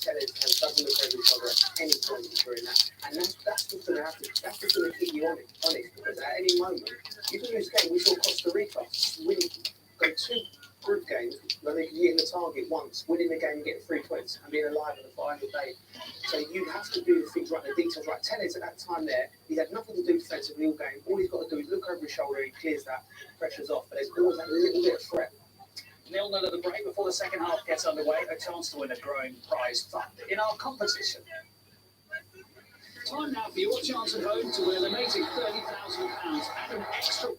Tellers doesn't look over each other at any time during that. And that's what's going to happen. That's what's going to keep you honest, because at any moment, you can lose a game. We saw Costa Rica go 2 group games where they could hit the target once, winning the game and getting 3 points and being alive on the final day. So you have to do the things right, the details right. Tellers at that time there, he had nothing to do defensively all game. All he's got to do is look over his shoulder, he clears that, pressure's off, but there's always that little bit of threat. 0-0 at the break before the second half gets underway. A chance to win a growing prize fund in our competition. Time now for your chance at home to win an amazing £30,000 and an extra.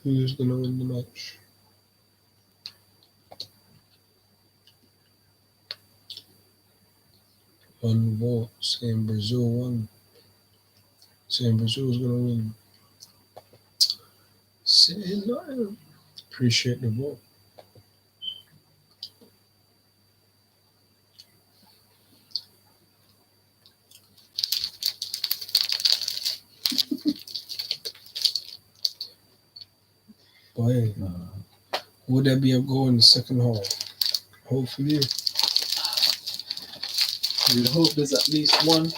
Who's gonna win the match? One vote saying Brazil won. Saying Brazil's gonna win. Saying nothing. Appreciate the vote. Boy, would there be a goal in the second half? Hopefully. We hope there's at least one.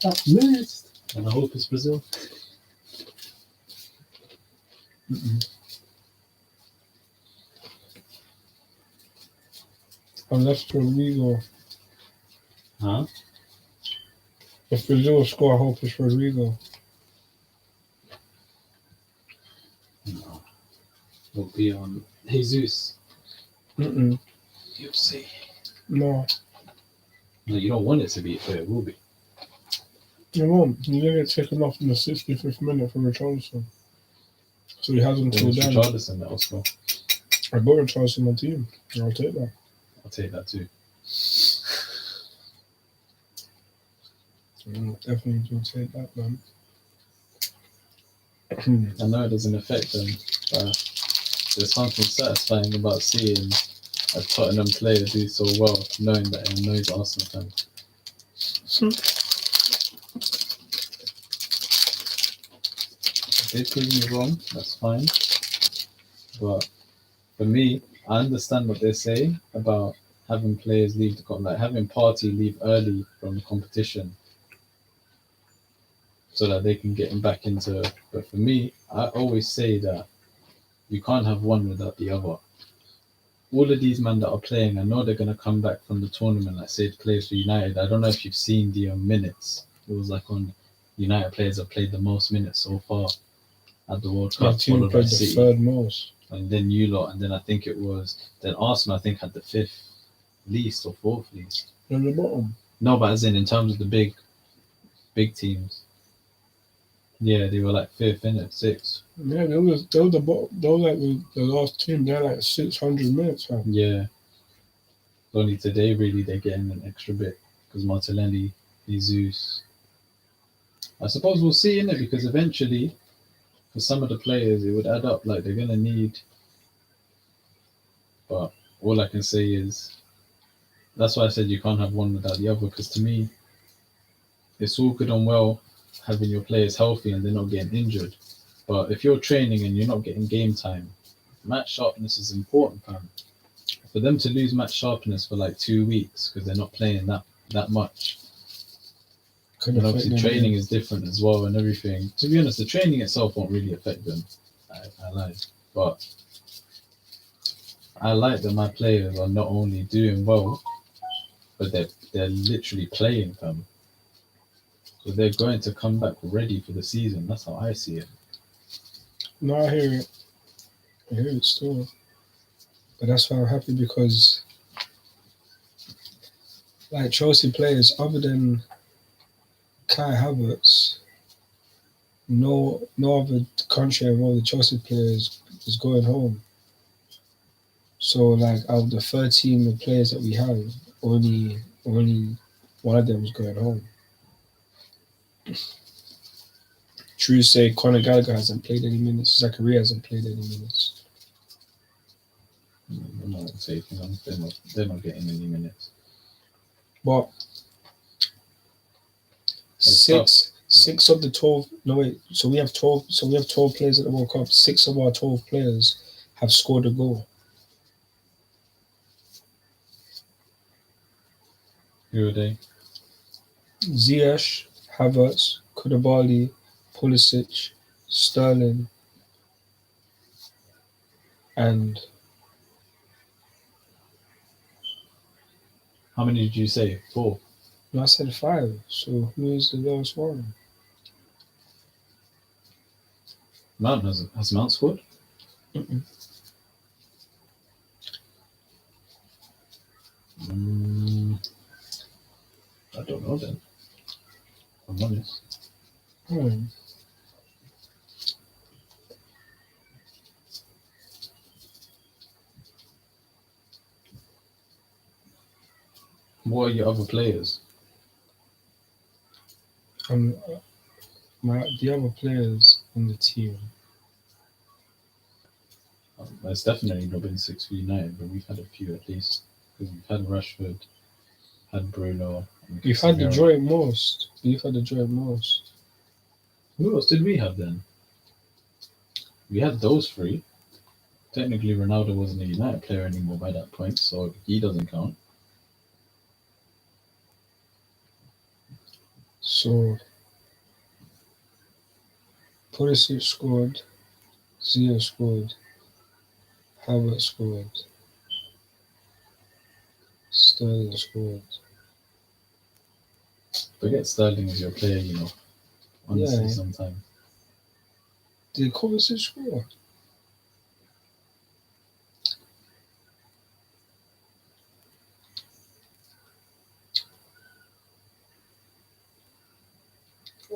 At least. And I hope it's Brazil. Unless Rodrigo. Huh? If Brazil score, I hope it's Rodrigo. No. Will be on Jesus. You see. No. No, you don't want it to be, but it will be. It won't. You're going to get taken off in the 65th minute from Richarlison. So he has until then. Richarlison that also. I got Richarlison on my team. I'll take that. I'll take that too. Definitely do take that, man. I know it doesn't affect them, but there's something satisfying about seeing a Tottenham player do so well, knowing that he knows Arsenal fan. did prove me wrong. That's fine. But for me, I understand what they're saying about having players leave like having party leave early from the competition so that they can get them back into. But for me, I always say that you can't have one without the other. All of these men that are playing, I know they're going to come back from the tournament, like say players for United. I don't know if you've seen the minutes. It was like on United players have played the most minutes so far at the World My Cup, team followed by played the City, third most. and then you lot, and then I think it was then Arsenal. I think had the fifth least or fourth least. On the bottom. No, but as in terms of the big teams. Yeah, they were like fifth, innit? Sixth. Yeah, they were the bottom. They were like the last team. They're like 600 minutes. Fam. Yeah. Only today, really, they're getting an extra bit because Martinelli, Jesus. I suppose we'll see, innit? Because eventually, for some of the players, it would add up. Like they're gonna need. But all I can say is, that's why I said you can't have one without the other. Because to me, it's all good and well having your players healthy and they're not getting injured. But if you're training and you're not getting game time, match sharpness is important, fam. For them to lose match sharpness for like 2 weeks because they're not playing that much. And obviously training is different as well and everything. To be honest, the training itself won't really affect them. I lied. But I like that my players are not only doing well, but they're literally playing them. So they're going to come back ready for the season. That's how I see it. No, I hear it. I hear it still. But that's why I'm happy because, like, Chelsea players, other than Kai Havertz, no other country and all the Chelsea players is going home. So, like, out of the 13 players that we have, only one of them is going home. True say Conor Gallagher hasn't played any minutes. Zachary hasn't played any minutes. I'm not taking them. They're not getting any minutes. But six of the 12. No wait. So we have 12. So we have 12 players at the World Cup. 6 of our 12 players have scored a goal. Who are they? Ziyech, Havertz, Koulibaly, Pulisic, Sterling, and How many did you say? 4. no, I said 5. So who is the lowest one? Mount has Mount scored? Mm-mm. I don't know then. I'm honest. What are your other players? The other players on the team. It's definitely not been 6 for United, but we've had a few at least. Because we've had Rashford, had Bruno. You've had the joint most. You've had the joint most. Who else did we have then? We had those 3. Technically, Ronaldo wasn't a United player anymore by that point, so he doesn't count. So, Pulisic scored, Ziyech scored, Havertz scored, Sterling scored. Forget Sterling as your player, honestly, Yeah. sometimes. Did Kovacic score?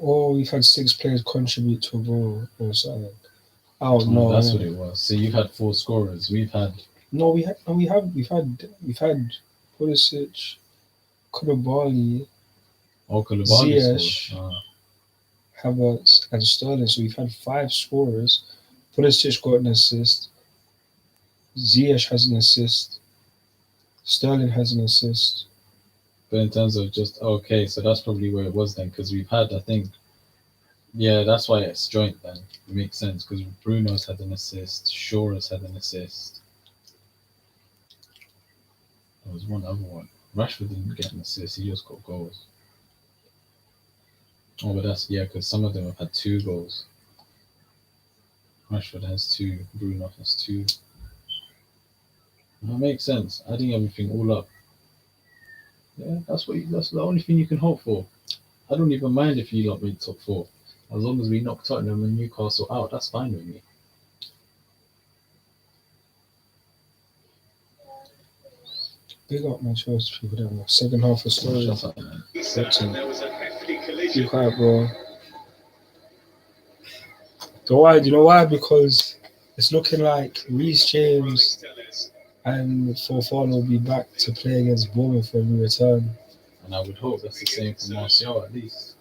Oh, we've had 6 players contribute to a goal or something. Oh no, That's what it was. So you've had 4 scorers. We've had we've had Pulisic, Koulibaly, Koulibaly Ziyech, scored. Havertz, and Sterling. So we've had 5 scorers. Pulisic got an assist. Ziyech has an assist. Sterling has an assist. But in terms of just so that's probably where it was then, because we've had, I think, Yeah, that's why it's joint then. It makes sense because Bruno's had an assist, Shaw has had an assist. There was one other one. Rashford didn't get an assist, he just got goals. Oh, but that's, yeah, because some of them have had 2 goals. Rashford has 2, Bruno has 2. That makes sense. Adding everything all up. Yeah, that's the only thing you can hope for. I don't even mind if you lot make top 4. As long as we knock Tottenham and Newcastle out, that's fine with me. Big up my Chelsea people down there. Second half of story. Shut up, man. There was a hefty collision. You quiet, bro. Do you know why? Because it's looking like Reece James and Fofana will be back to play against Bournemouth when we return. And I would hope that's the same for Martial at least.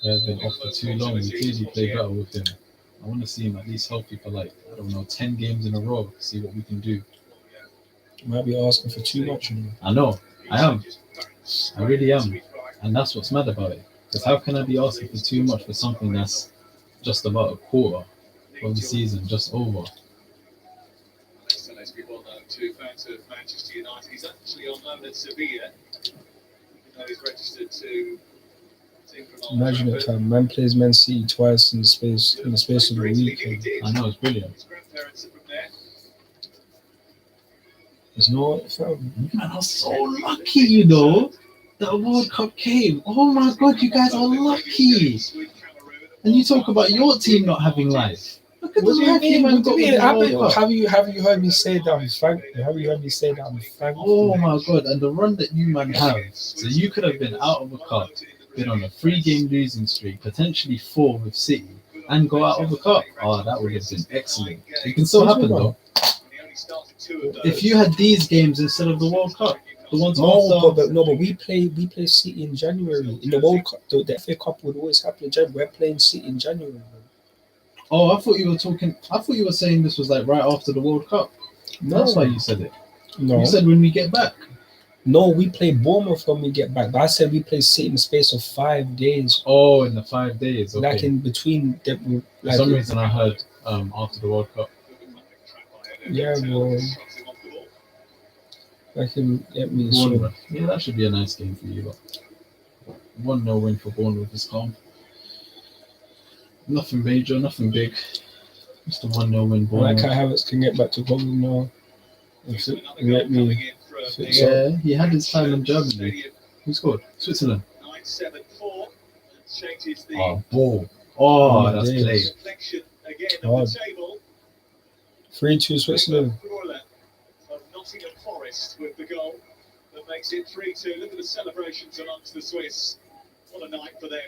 He has been off for too long. We clearly play better with him. I want to see him at least healthy for like, I don't know, 10 games in a row. See what we can do. Might be asking for too much. You know? I know. I am. I really am. And that's what's mad about it. Because how can I be asking for too much for something that's just about a quarter of the season, just over? Let's be well known to fans of Manchester United. He's actually on loan at Sevilla. Even though he's registered to team from Old Imagine it, Trafford. fam. Man plays Man City twice in the space of a week. I know, it's brilliant. His grandparents are from there. There's no, fam. Man, I'm so lucky, you know. The World Cup came. Oh my God, you guys are lucky. And you talk about your team not having life. Look at What do the you life you mean? man got with the World Cup. Have you heard me say that I'm thankful? Have you heard me say that I'm thankful? Oh my God, and the run that you man have. So you could have been out of a cup, been on a 3-game losing streak, potentially 4 with City, and go out of a cup. Oh, that would have been excellent. It can still happen though. If you had these games instead of the World Cup, the ones after. But we play City in January. In the World Cup, the FA Cup would always happen in January. We're playing City in January. Man. Oh, I thought you were saying this was like right after the World Cup. No. That's why you said it. No. You said when we get back. No, we play Bournemouth when we get back. But I said we play City in the space of 5 days. Oh, in the 5 days. Okay. Like in between them. For some reason I heard after the World Cup. Yeah, bro. Like him get me so. Bournemouth. Yeah, that should be a nice game for you. Lot. 1-0 win for Bournemouth is calm. Nothing major, nothing big. Just a 1-0 win. I like Bournemouth. how Havertz can get back to Tottenham now. And let me. Yeah, he had his time in Germany. Who scored? Switzerland. 9-7-4. Changes the Oh, ball. Oh, that's days. played. reflection again God. of the table. 3-2 Switzerland. Ruler of Nottingham Forest with the goal that makes it 3-2. Look at the celebrations amongst the Swiss. What a night for them.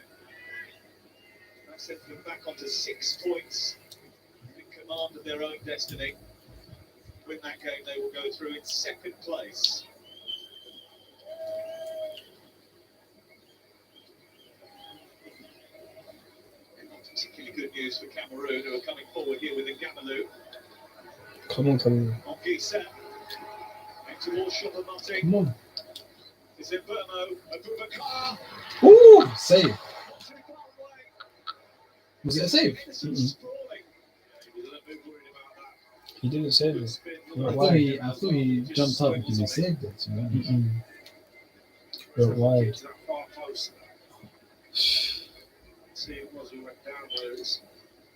That sent them back onto 6 points in command of their own destiny. Win that game, they will go through in 2nd place. Not particularly good news for Cameroon, who are coming forward here with Ngamalu. Come on. On Gisa. Back towards Choupo-Moting. Come on. Is it Burmo? Abubakar? Ooh, save. Too far away. Was it a save? Innocent sprawling. Yeah, he was a little bit worried about that. He didn't save Good it. spin. Yeah, I why? thought he jumped up because he saved it. To be honest. But why? Kids that far post. See, it was who went down where it was.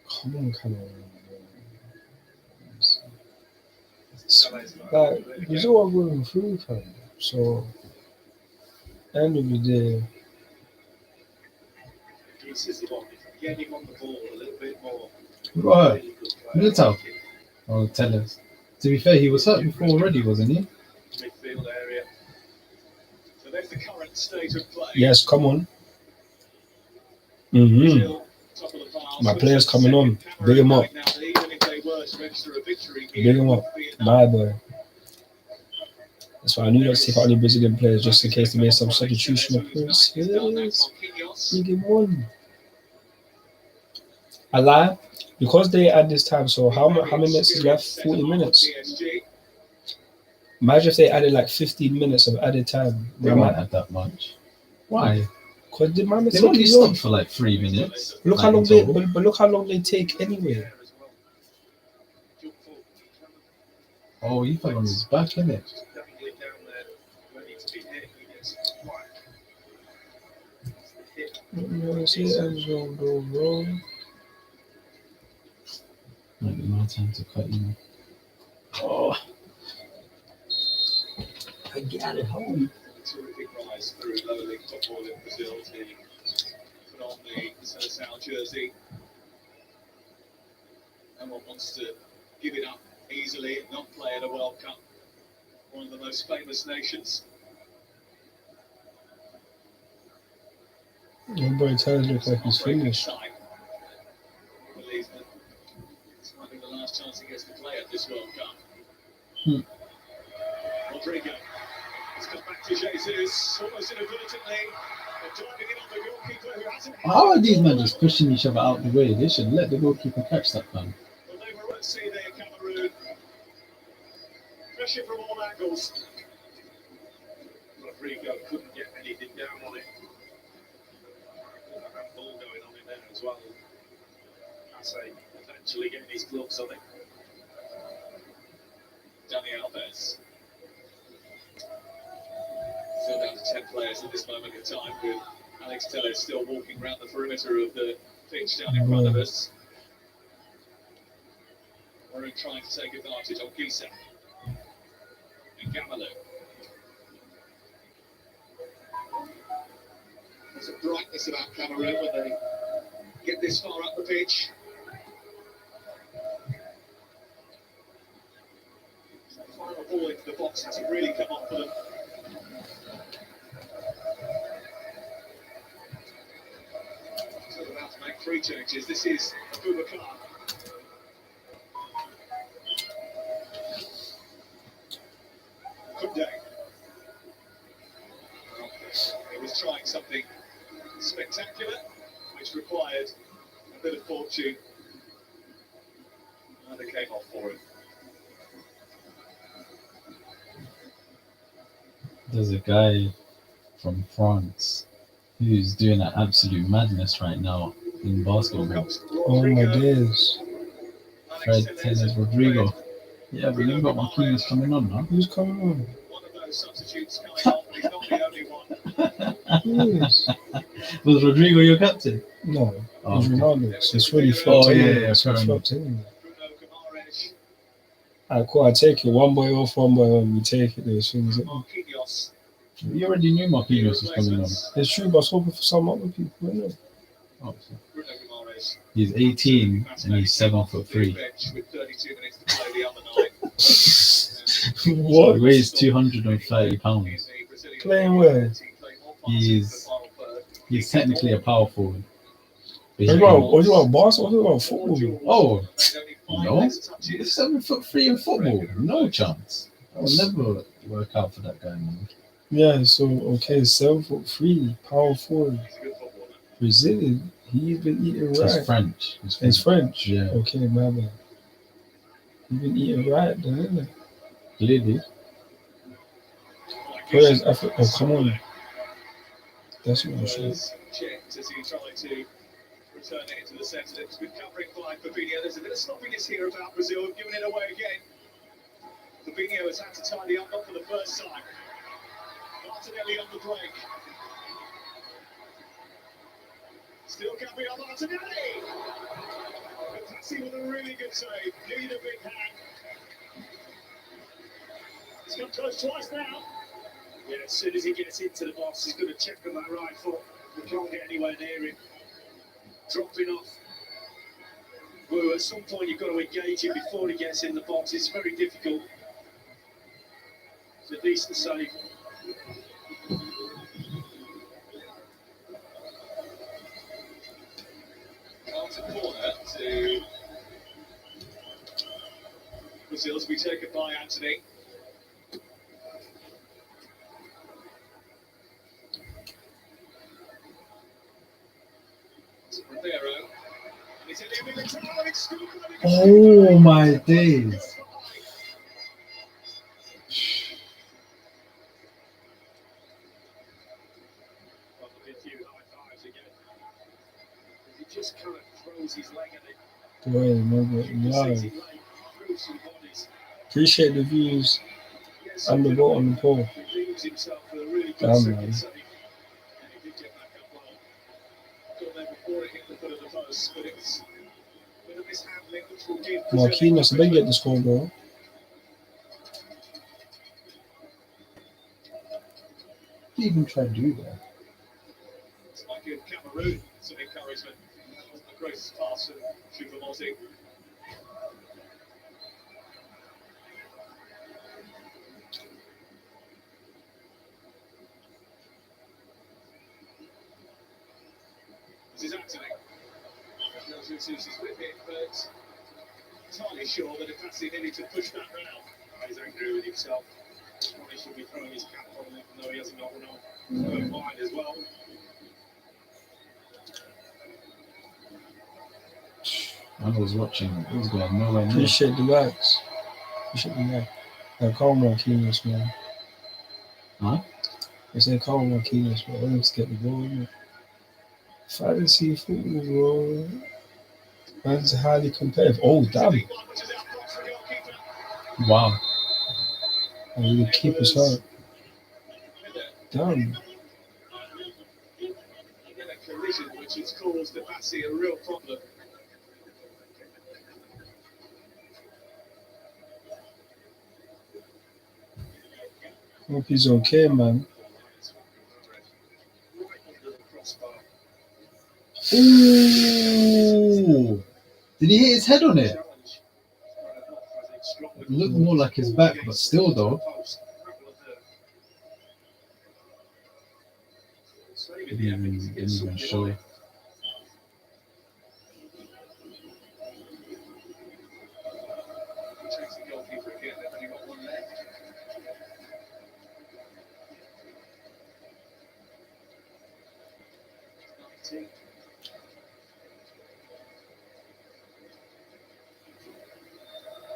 Come on, Cameroon. Salah's Like, we all are going through, fam. So, end of the day, This is the one. Get him on the ball a little bit more. Who got hurt? Really good player. Militao? Oh, tell us. To be fair, he was hurt before already, wasn't he? Midfield area. So there's the current state of play. yes, come on. Mm-hmm. Still top of the pile. My players coming on. Big him up. Now, even if they were to register a victory here, Big him up. it would be enough. My boy. That's why I knew not to take out any Brazilian players just in case they made some substitution appearance. Yes. Big him on. I lie. Because they add this time, so how many minutes is left? 40 minutes. Imagine if they added like 15 minutes of added time. They might have that much. Why? Because the man is They only taking stopped long. for like 3 minutes. Look like, how in long they, total. but look how long they take anyway. Oh, he fell on his back, innit? Dangling down there, ready to be hit. He gets quite. You know, see, I'm gonna go wrong. Might be my time to cut you. Oh, I got it home. Terrific rise through lower league football in Brazil to put on the Seleção jersey. No one wants to give it up easily and not play at a World Cup. One of the most famous nations. Your boy Tyler looks like he's finished. I believe that this might be the last chance he gets to play at this World Cup. Rodrigo. It's come back to Jesus, almost inadvertently. Diving in on the goalkeeper who hasn't. How are these men just pushing each other out the way? They should let the goalkeeper catch that man. Well, they were at sea there, Cameroon. Pressure from all angles. Rodrigo couldn't get anything down on it. That ball going on in there as well. I say, eventually getting his gloves on it. Dani Alves. Still down to 10 players at this moment in time, with Alex Telles still walking around the perimeter of the pitch down in front of us. We're trying to take advantage on Gisa and Gamalu. There's a brightness about Cameroon when they get this far up the pitch. So the final ball into the box hasn't really come up for them. So they're about to make 3 changes. This is Abubakar. Kunde. He was trying something spectacular, which required a bit of fortune, and it came off for him. There's a guy from France who's doing an absolute madness right now in basketball. Oh my days. Fred Tennis Rodrigo. Yeah, but you've got Marquinhos coming on now. Who's coming on? One of those substitutes coming off, but he's not the only one. Yes. Was Rodrigo your captain? No, Oh, it's okay. Ronaldo. So it's really flopped Oh, yeah, anyway. yeah, So it's fair flopped anyway. Bruno Guimaraes, Alright, cool. I take it. One boy off, one boy on. We take it as soon as it. Marquinhos. We already knew Marquinhos was coming on. It's true, but I was hoping for some other people. Isn't it? Oh, so Bruno Guimaraes. he's 18 and he's 7'3". Bench with 32 minutes to play the other night. He What? weighs 230 pounds. Playing where? He's technically a power forward. But he What can- about basketball? What about football? Oh, no. He's 7'3" in football. No chance. That will never work out for that guy, man. Yeah, so okay, 7'3", power forward, Brazilian. He's been eating He's right. French. It's French. Yeah. Okay, my bad. He's been eating right, then, isn't it? Clearly. Whereas Africa, oh come on, that's what I'm saying. Checked as he tried to return it into the centre. It's been covering by Fabinho. There's a bit of sloppiness here about Brazil, giving it away again. Fabinho has had to tidy up, not for the first time. Martinelli on the break. Still Gabriel Martinelli. But Tassi with a really good save. Need a big hand. He's come close twice now. Yeah, as soon as he gets into the box, he's going to check on that right foot. We can't get anywhere near him. Dropping off. Well, at some point, you've got to engage him before he gets in the box. It's very difficult. It's a decent save. Carlton corner to Brazil to be taken by Anthony. Ribeiro. And it's in the middle, and it's scored. Oh my days. Probably a few high Boy, no. Appreciate the views and the vote on the poll. Damn, man. Marquinhos, I better get the score, bro. He even tried to do that. It's like in Cameroon, some encouragement. That wasn't the greatest pass from Choupo-Moting. This is Anthony. He's with it, but entirely sure that if Passi needed to push that round, he's angry with himself. He should be throwing his cap on him, even though he hasn't got one on. Wide as well. I was watching. It was going nowhere near. Appreciate the likes. Appreciate the likes. Yeah, call Marquinhos, man. Huh? I said call Marquinhos, bro. Let him get the ball, man. Fantasy football, bro. Man's highly competitive. Oh, damn. Wow. Oh, the keeper's hurt. Damn. And then a collision which has caused the Passi a real problem. Hope he's okay, man. Right under the crossbar. Ooh! Did he hit his head on it? Challenge. It looked more like his back, but still, though. Didn't even show.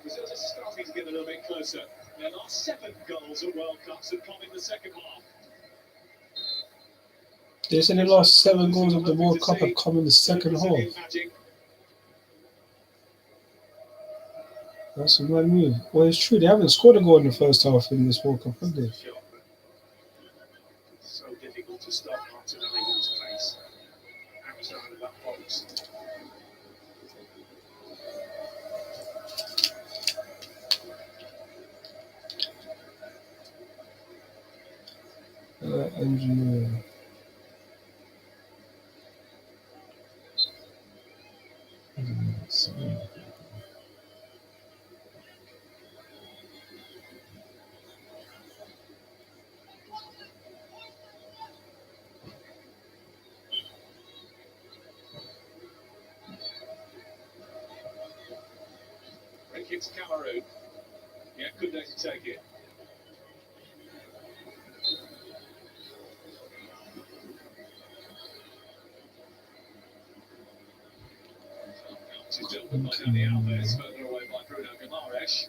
Brazil just starting to get a little bit closer. Their last 7 goals at World Cups have come in the second half. They said the last 7 goals of the World Cup have come in the second half. That's a mad move. Well, it's true. They haven't scored a goal in the first half in this World Cup, have they? So difficult to stop Martinelli's pace outside of that box. Engineer. Free kick to Cameroon. Yeah, good day to take it. She's dealt with by Danny Alves, further away by Bruno Guimaraes.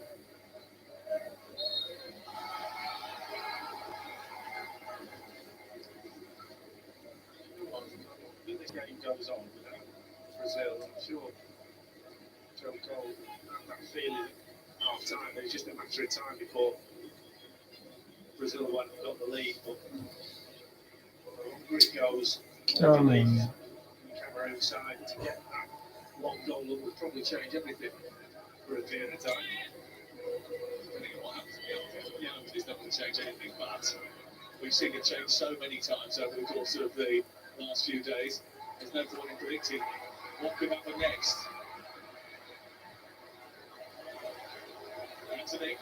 This game goes on without Brazil, I'm sure. Joe Cole had that feeling half time. It was just a matter of time before Brazil went and got the lead. But the longer it goes, the lead from Cameroon side to get that one goal that will probably change everything for a period of time. Depending on what happens it's not going to change anything, but we've seen it change so many times over the course of the last few days. There's no point in predicting what could happen next. Anthony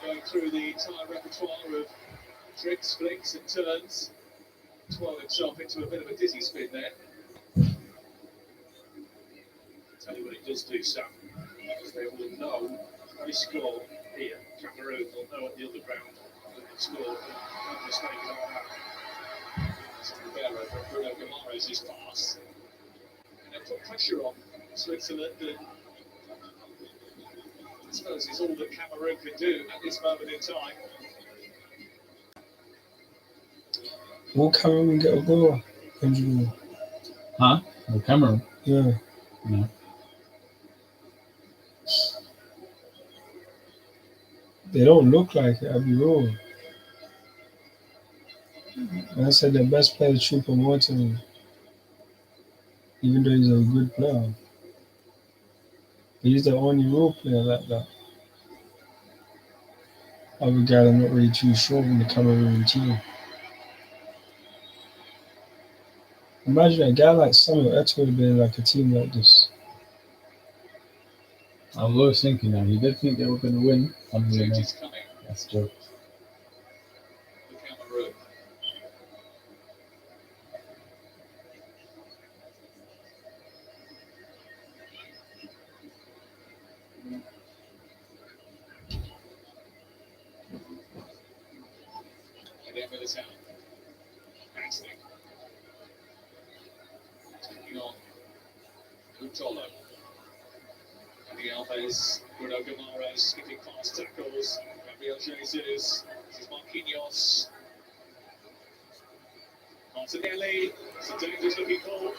going through the entire repertoire of tricks, flicks and turns. Twirled himself into a bit of a dizzy spin there. Tell you what it does do, Sam, because they will know if they score here, Cameroon will know at the other ground that they've scored. No mistake about that. So Rivera from Bruno Guimaraes' pass. And they put pressure on Switzerland, and I suppose it's all that Cameroon can do at this moment in time. Will Cameroon get a goal? Engineer. Huh? Well, Cameroon. Yeah. No. They don't look like it, I'll be real. I said the best player is Chupa Morton, even though he's a good player. But he's the only real player like that. Other guys I'm not really too sure in the Cameroon team. Imagine a guy like Samuel Eto'o would have been like a team like this. I was always thinking that he did think they were going to win. Changes coming That's a joke. for Cameroon. Again with his hand. Axley. Taking on Watchalong. Andy Alves, Bruno Guimaraes skipping past tackles. Gabriel Jesus. This is Marquinhos. Martinelli. It's a dangerous looking ball.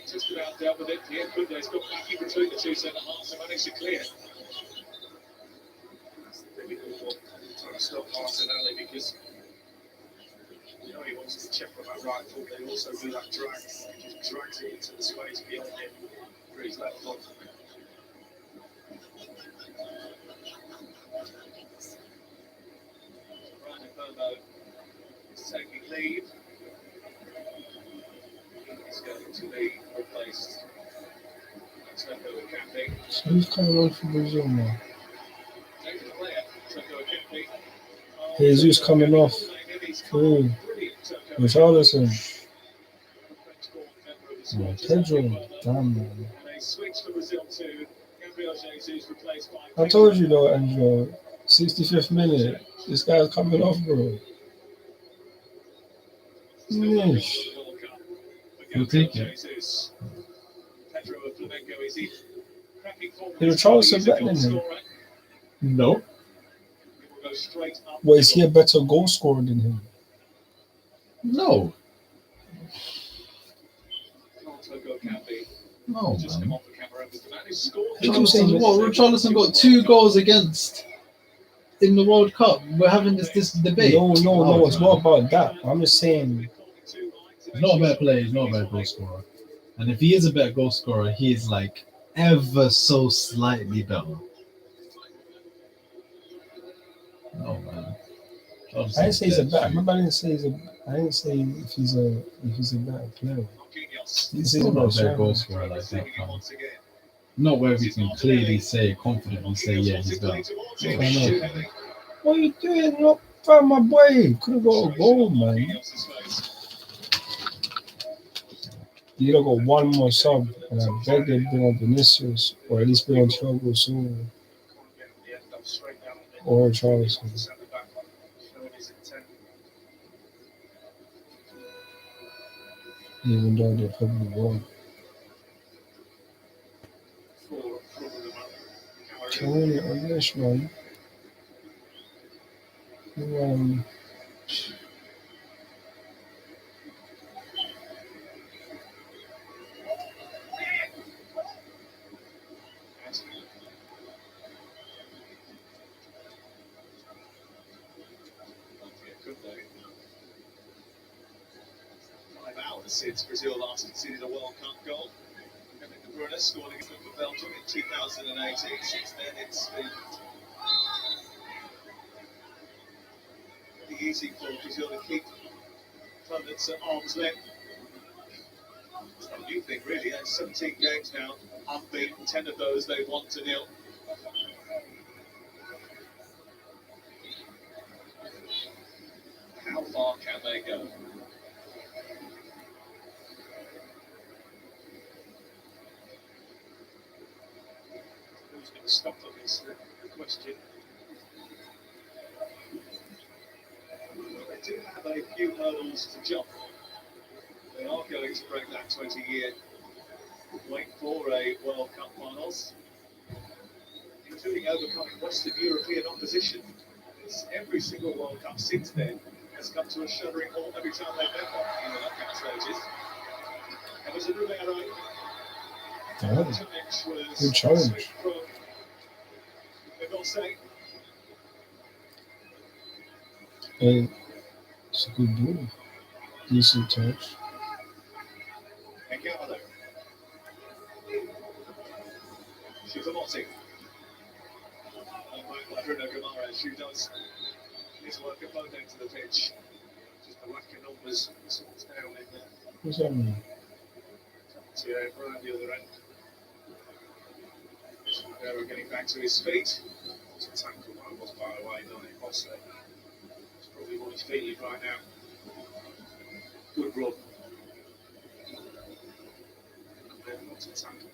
Just about dealt with it. Pierre Kunde's got back in between the two centre halves and managed to clear. Trying to stop Martinelli because you know he wants to check on that right foot, but he also do that drag. He just drags it into the space beyond him for his left foot. Ryan Burbo is taking lead. He's going to be replaced. Toko Akambi. So who's coming on for Brazil now? Taking the player. Toko Akambi. Jesus coming off. Ooh. Richarlison. Pedro. Damn, man. They switch for Brazil to Gabriel Jesus replaced by I told you though, Andrew. 65th minute. This guy's coming off, bro. Yeesh. You'll take it. Pedro of Flamengo is in cracking form. Is Richarlison better than him? No. He will go straight up. Well, is he a better goal scorer than him? No. Toko Akambi No, just come man. off the camera because the man who scored. Richarlison, what? Richarlison got 2 goals against in the World Cup. We're having this debate. No, it's not about that. I'm just saying, He's not a better player. He's not a better goal scorer. And if he is a better goal scorer, he is like ever so slightly better. No, man. I didn't say he's a better. Remember, I didn't say if he's a better player. Marquinhos. He's not a better goal scorer like that. Man. Once again. Not where we can clearly say, confidently say, yeah, he's better. I What are you doing? Look, fam, my boy. Could have got a goal, man. You have got one more sub, and I beg they'd bring on Vinicius, or at least bring on Thiago soon, or Charleston. Even though they probably won. Cameroon on this one. Since Brazil last conceded a World Cup goal. Kevin De Bruyne scored against for Belgium in 2018. Since then, it's been pretty easy for Brazil to keep opponents at arm's length. It's not a new thing, really. There's 17 games now, unbeaten. 10 of those they've won 2-0. How far can they go? Stop them is the question. They do have a few hurdles to jump. They are going to break that 20-year wait for a World Cup finals, including overcoming Western European opposition. It's every single World Cup since then has come to a shuddering halt every time they've met one in the knockout stages. And there's a Rivera. Good challenge. got to say. And it's a good ball. Decent touch. And Gallo. Shivamotti. And Bruno Guimaraes, who does his work at both ends of the pitch. Just the lack of numbers sorts down in there. What's that mean? Yeah, Brian the other end. Silva getting back to his feet. It's a tackle, I was by the way, not it, Bosley. It's probably what he's feeling right now. Good run. Not a tackle.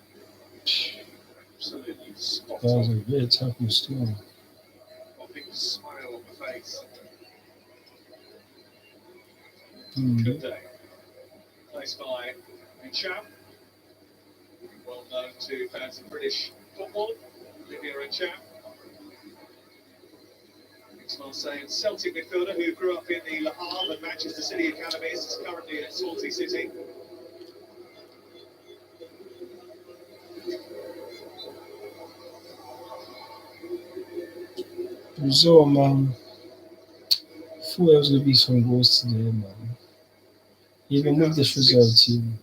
Absolutely spot That was a on. great tackle still. A big smile on the face. Mm. Good day. Placed by Cham. Well known to fans of British football. Olivier Cham. Ex-Marseille and Celtic midfielder who grew up in the Le Havre and Manchester City academies. Is currently at Swansea City. Brazil, man. Thought there was going to be some goals today, man. Even with this reserve team.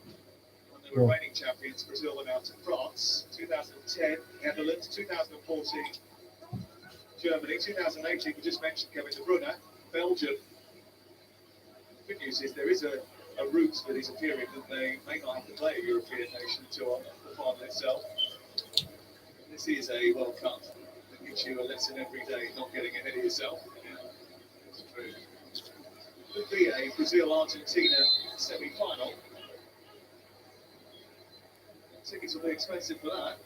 When they were reigning champions, Brazil went out to France. 2010, Netherlands. 2014, Germany. 2018, we just mentioned Kevin De Bruyne. Belgium. Good news is there is a route that is appearing that they may not have to play a European nation tour the final itself. This is a World Cup that gives you a lesson every day, not getting ahead of yourself. It's true. Could be a Brazil-Argentina semi-final. Tickets will be expensive for that.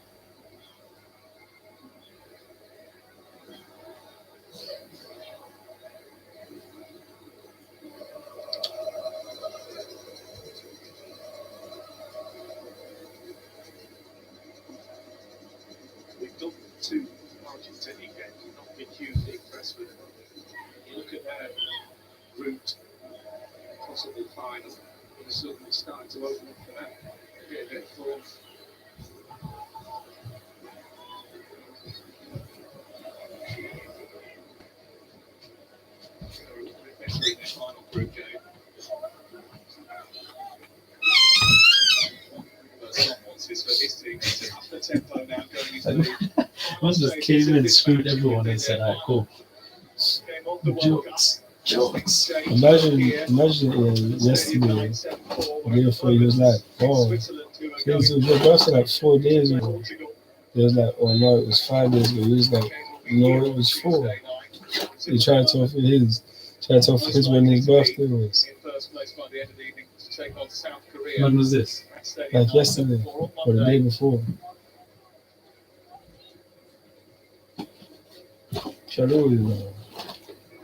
We've done two Argentinian games, we've not been hugely impressed with them. You look at their route, possible final, all of a sudden it's starting to open up for them. A bit of form. They're a little bit better in their final group game. Son wants this for his team. He's up the tempo now going into the Once just came in and screwed everyone and said, alright, cool. game of the World Cup. Jokes. Imagine yesterday, the day before, he was like, oh, it was your birthday like 4 days ago. He was like, oh no, it was 5 days ago. He was like, no, it was 4. He tried to offer his when his birthday was. In first place by the end of the evening to take on South Korea. When was this? Like yesterday, or the day before. Thiago,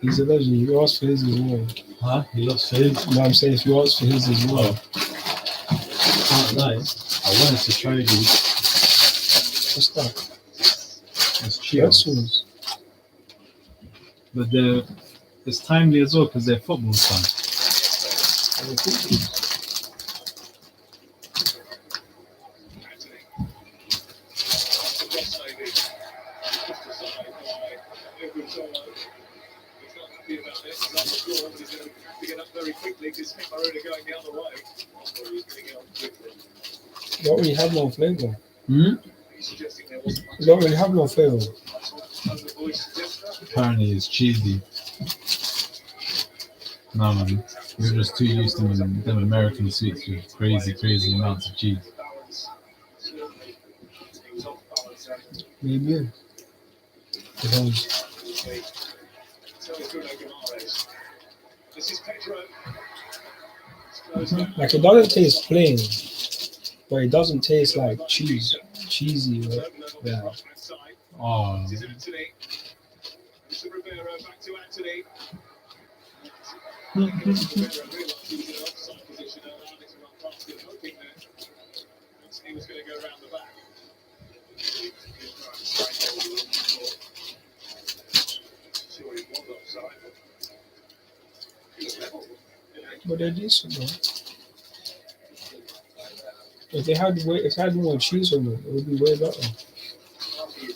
he's a legend. You asked for his as well. Huh? He lost his. No, I'm saying if you asked for his as well. Can't lie. I wanted to try these. What's that? It's cheap. Pretzels. But it's timely as well because they're football fun. Don't really have no flavour. Hmm? You don't really have no flavour. Apparently it's cheesy. No man, we're just too used to them American sweets with crazy amounts of cheese. Maybe. Because like it doesn't taste plain, but it doesn't taste like cheesy. Right? Yeah. Oh, But they're decent, man. If they had more cheese on it, it would be way better.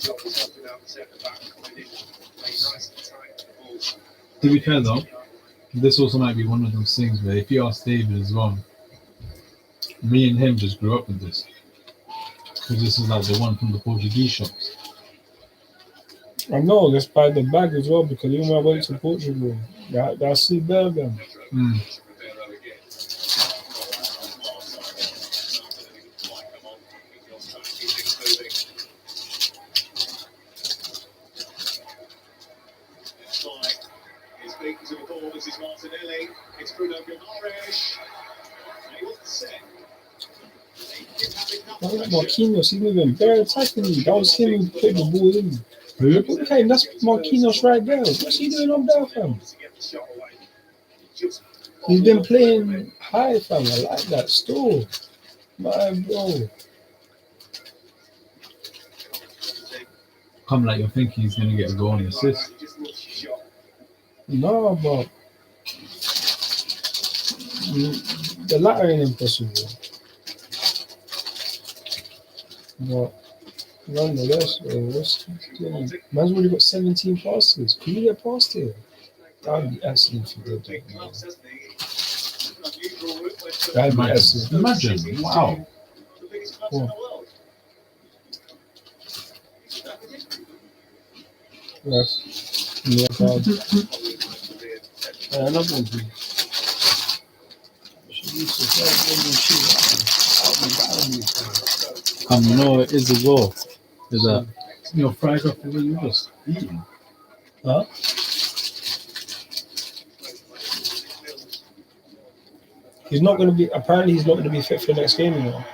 job was helping out the centre back, coming in, playing nice and tight to the ball. To be fair though, this also might be one of those things where if you ask David as well, me and him just grew up with this. Because this is like the one from the Portuguese shops. I know, let's buy the bag as well because even when I went to Portugal, that Silva. Mm. He's speaking to the ball, this is Martinelli, it's Bruno Guimaraes. He wasn't set. Marquinhos, he's moving bare attacking me. That was him who put the ball in. Look at him, that's Marquinhos right there. What's he doing up there, fam? He's been playing high, fam. I like that still. My bro. Come like you're thinking he's going to get a goal and assist. No, but the latter ain't impossible. But nonetheless, man's already got 17 passes. Can you get past here? That would be absolutely good. That would be absolutely. Imagine, wow. Cool. Yes. Yeah, God. Another one. You know what it is as well? Is that fries off the way you just eating. Huh? He's not going to be. Apparently, he's not going to be fit for the next game anymore.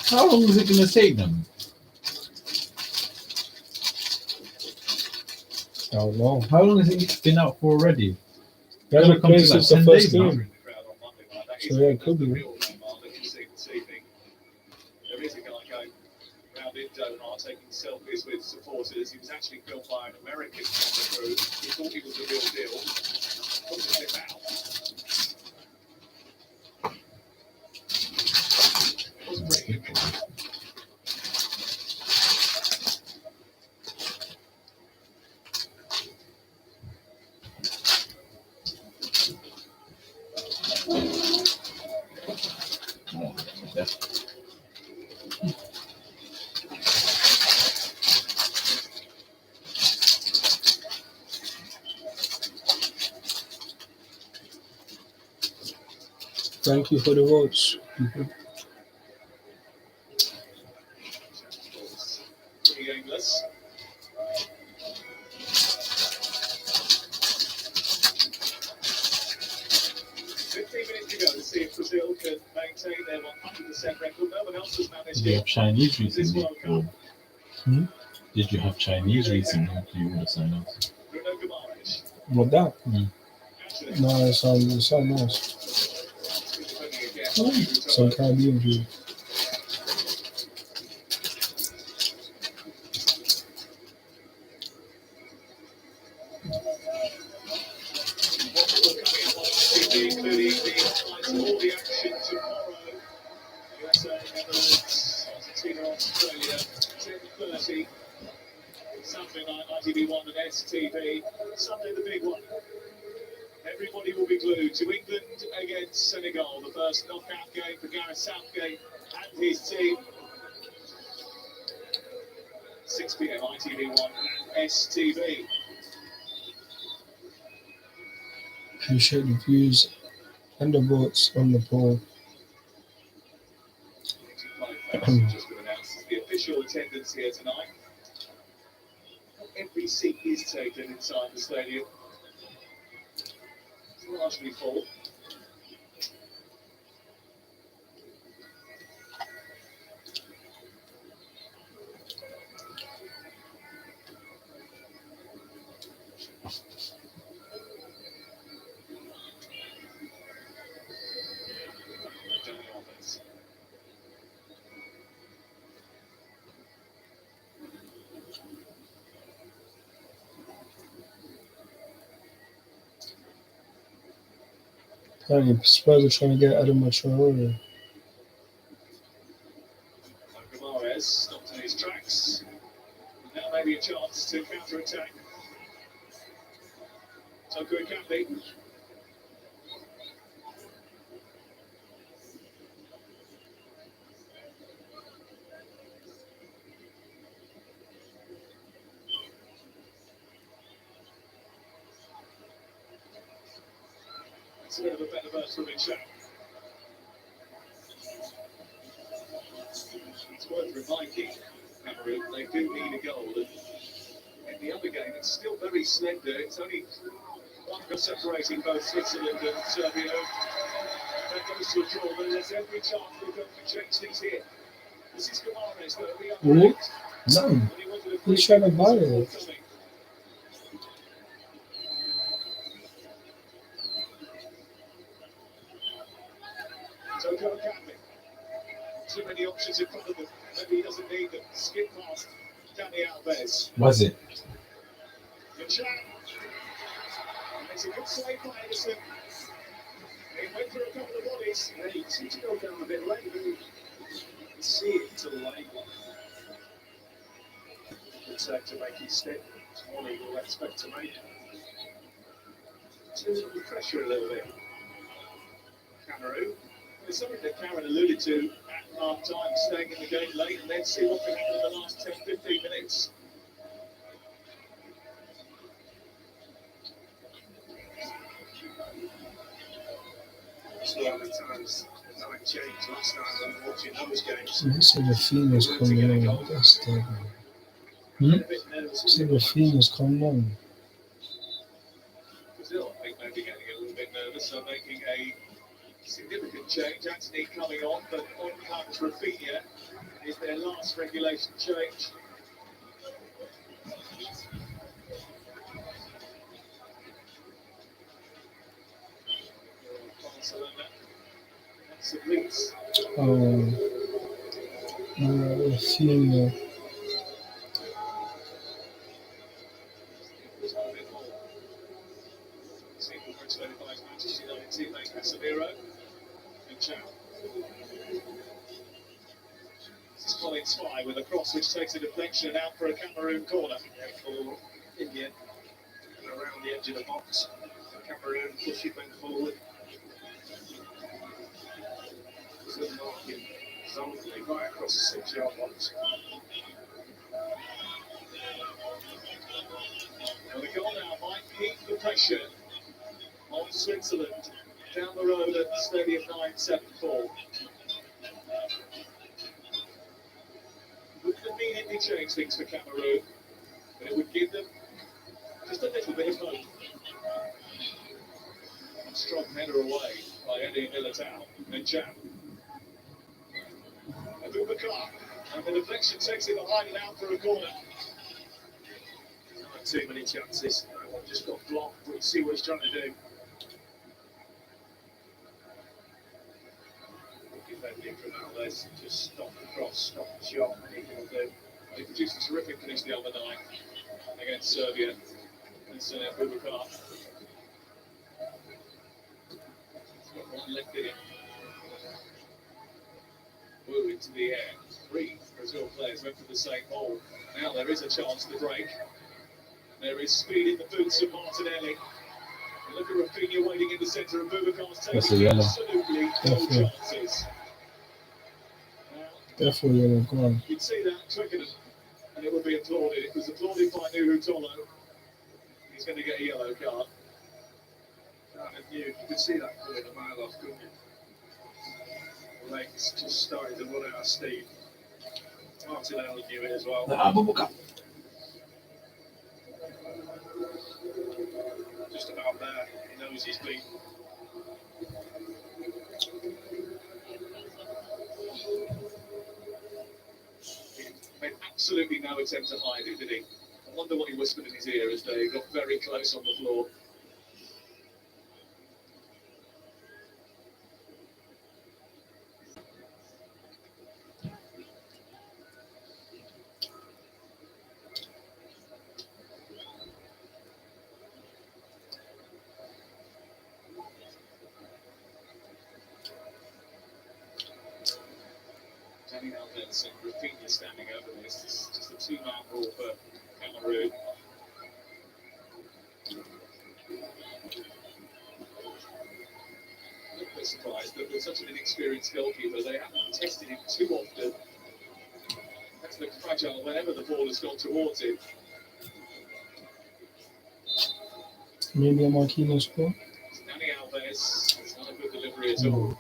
How long is it going to take them? I don't know. How long has it been out for already? He hasn't Come to played like since the 10 first days now. game. So yeah, it could be. There is a guy going around in Doha taking selfies with supporters. He was actually filmed by an American crew. He thought he was the real deal. Couldn't slip out. It wasn't very good. Thank you for the votes. Pretty aimless. Minutes to go to see if Brazil can maintain their 100% record. No one else has managed Did you have Chinese this recently? World Cup. Did you have Chinese recently? You would have signed up. Bruno Guimaraes. What that? Actually, No, it's something else. Some Caribbean dude. including the highlights of all the action tomorrow. USA, Netherlands, Argentina, Australia, 10:30. Sunday night, ITV1 and STV. Sunday, the big one. Everybody will be glued to England against Senegal, the first knockout game for Gareth Southgate and his team. 6 p.m. ITV1 and STV. Appreciate the views and the votes on the poll. Just been announced as the official attendance here tonight. Every seat is taken inside the stadium. It's largely full. Apparently, Spurs are trying to get Adam Traore. has stopped in his tracks. Now maybe a chance to counter-attack. Toko Ekambi. It's a bit of a better burst from Chap. It's worth reminding Cameroon they do need a goal. And in the other game, it's still very slender. It's only one goal separating both Switzerland and Serbia. That goes to a draw, but there's every chance we're going to change things here. This is Kamares, but we are Who? No. He's trying to buy it. Toko Ekambi. Too many options in front of them. Maybe he doesn't need them. Skip past Dani Alves. Was it? Good shot. It's a good save by Edison. He went through a couple of bodies. Yeah, he seemed to go down a bit late. We didn't see it until late. Good save to make his step. It's one he will expect to make. Turns up the pressure a little bit. Cameroon. It's something that Karen alluded to at half time, staying in the game late and then see what can happen in the last 10-15 minutes. So how many times the night changed last night when watching those games. So the Phoenix coming on. That's the A bit nervous. See the Phoenix coming on. Brazil, I think, maybe getting a little bit nervous, so making a significant change. Anthony coming on, but on comes Rafinha. Is their last regulation change. Barcelona. And some Leeds. Female. Single for 25 Manchester United teammate Casemiro. And Chow. This is Colin Spy with a cross which takes a deflection out for a Cameroon corner. Yeah, for India and around the edge of the box. Cameroon pushing men forward. Brazil marking zonally right across the 6-yard box. And the goal now might keep the pressure on Switzerland down the road at Stadium 974. Wouldn't immediately change things for Cameroon, but it would give them just a little bit of hope. A strong header away by Eddie Militao and Jam. Abubakar, and the deflection takes it behind and out for a corner. Not too many chances. That one just got blocked, but you see what he's trying to do. Defending from Alves, just stop the cross, stop the shot, and he will do. He produced a terrific finish the other night against Serbia. It's Abubakar. He's got one left in him. Blew into the air. 3 Brazil players went for the same ball. Now there is a chance to break. There is speed in the boots of Martinelli. And look at Rafinha waiting in the centre, and Bubakar's That's a taking yellow. absolutely no Definitely. chances. Now, Definitely yellow. Go on. you'd see that Twickenham, and it would be applauded. It was applauded by Nuhu Tolo. He's going to get a yellow card. You could see that coming a mile off, couldn't you? The legs just started to run out of steam. Martinelli knew it as well. Just about there, he knows he's beaten. He made absolutely no attempt to hide it, did he? I wonder what he whispered in his ear as they got very close on the floor. Dani Alves and Rafinha standing over this. It's just a two-man rule for Cameroon. I'm a bit surprised that with such an inexperienced goalkeeper, they haven't tested him too often. That's looked fragile whenever the ball has gone towards him. Maybe a Marquinhos score. Dani Alves, it's not a good delivery at all.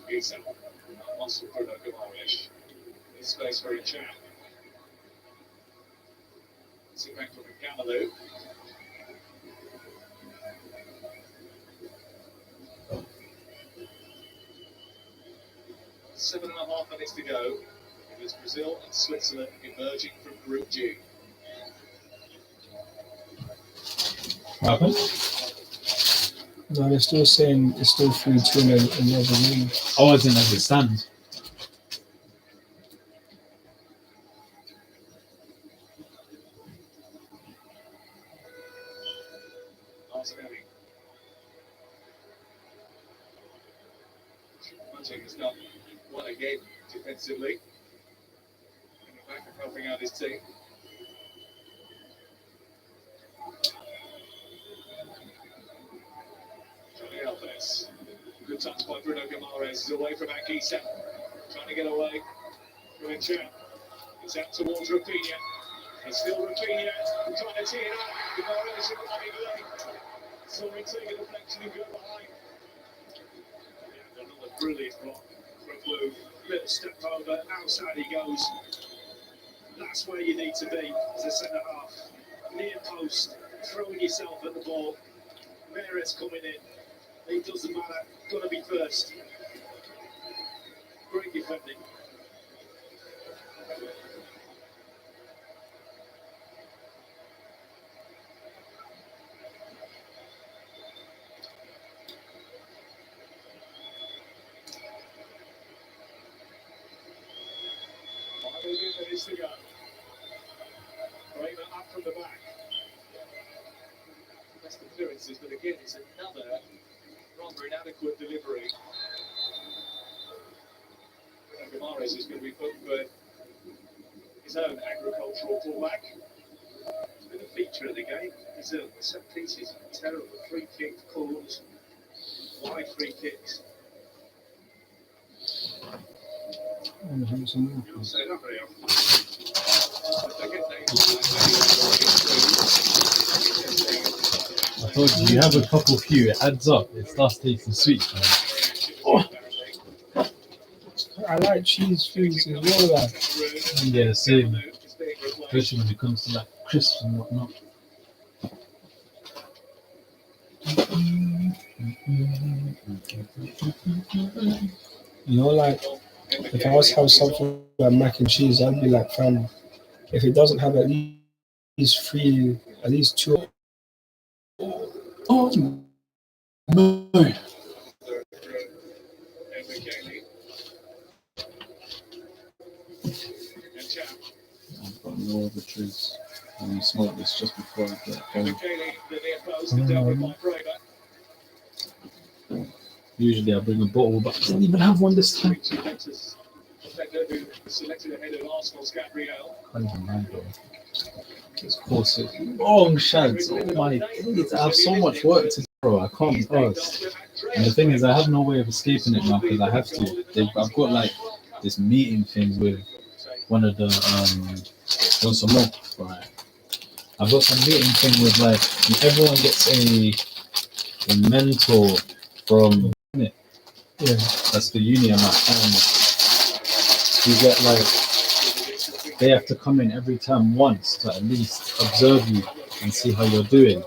Isa, muscle Bruno Guimaraes. His space for a chat. Sit back from Cameroon. Seven and a half minutes to go. It was Brazil and Switzerland emerging from Group G. What happened? No, they're still saying it's still 3-2 in the other room. Oh, as in as it stands. Martinelli. Bunting has done well again defensively. Coming back and helping out his team. Dani Alves. Good touch by Bruno Guimaraes. He's away from Anguissa. Trying to get away. Going chat. It's out towards Rafinha. It's still Rafinha. Trying to tee it up. Guimaraes running late. Sorry, taking a deflection and go behind. Yeah, another brilliant block from Blue. Little step over. Outside he goes. That's where you need to be as a centre half. Near post. Throwing yourself at the ball. Mares coming in. It doesn't matter. Got to be first. Great defending. Minutes to go. Raymer up from the back. That's the clearances, but again, it's another rather inadequate delivery. Guimaraes is going to be put for his own agricultural fullback. It's been a feature of the game. His set pieces are terrible. Free kick calls, wide free kicks. You'll say that very often. I told you, you have a couple few, it adds up. It starts tasting sweet. Man. Oh. I like cheese foods as well. Like. Yeah, same. Especially when it comes to like crisps and whatnot. You know, like, if I was to have something like mac and cheese, I'd be like, fam, if it doesn't have at least two. Oh, no. I've got no other truths. I'm going to smoke this just before I get home. Usually I bring a bottle, but I didn't even have one this time. Can't even mind, bro. It's course long shads. Oh my days, I have so much work to do, bro. I can't be asked. And the thing is, I have no way of escaping it now because I have to. I've got like this meeting thing with one of the Watchalong, right? I've got some meeting thing with like everyone gets a mentor from it. Yeah, that's the uni I'm at. And you get like they have to come in every time once to at least observe you and see how you're doing.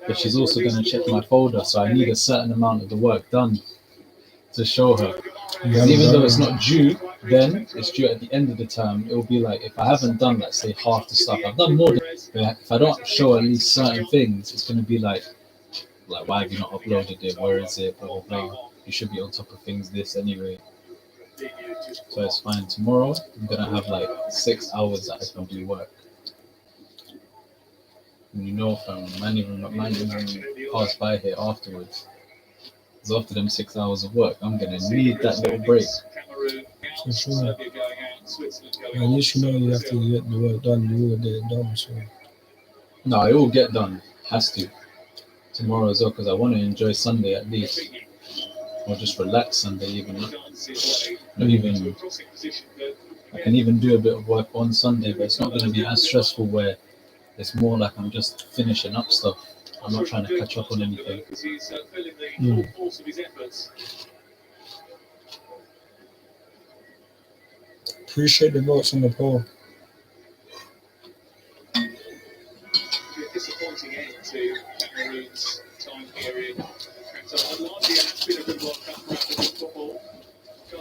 But she's also going to check my folder, so I need a certain amount of the work done to show her. Because even though it's not due, then it's due at the end of the term. It will be like if I haven't done, let's say, half the stuff, I've done more than. But if I don't show at least certain things, it's going to be like like, why have you not uploaded it? Where is it? Blah blah blah. You should be on top of things. This anyway. So it's fine. Tomorrow I'm gonna have like 6 hours that I can do work. And you know, fam, man even pass by here afterwards. Because after them 6 hours of work, I'm gonna need that little break. For sure. At least you know you have to get the work done. You will get it done. So No, it will get done. Has to. Tomorrow as well, because I want to enjoy Sunday at least. Or just relax Sunday even. Not even. I can even do a bit of work on Sunday, but it's not going to be as stressful where it's more like I'm just finishing up stuff. I'm not trying to catch up on anything. appreciate the votes on the poll. Disappointing end to Cameroon's time period. So largely it has been a good World Cup for African football.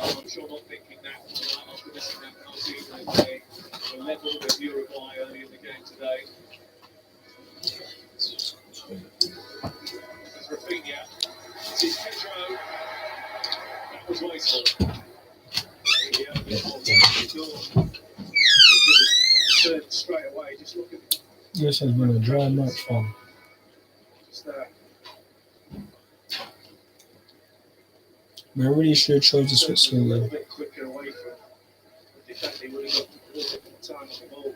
I'm sure not thinking that after missing that penalty they were level with Uruguay early in the game today. It's Rafinha. This is Pedro. That was wasteful. Turned straight away. Just look at This has been a dry match, fam. just We really should have chosen a Switzerland. little bit quicker away from the defender. He would have got a little bit more time on the ball.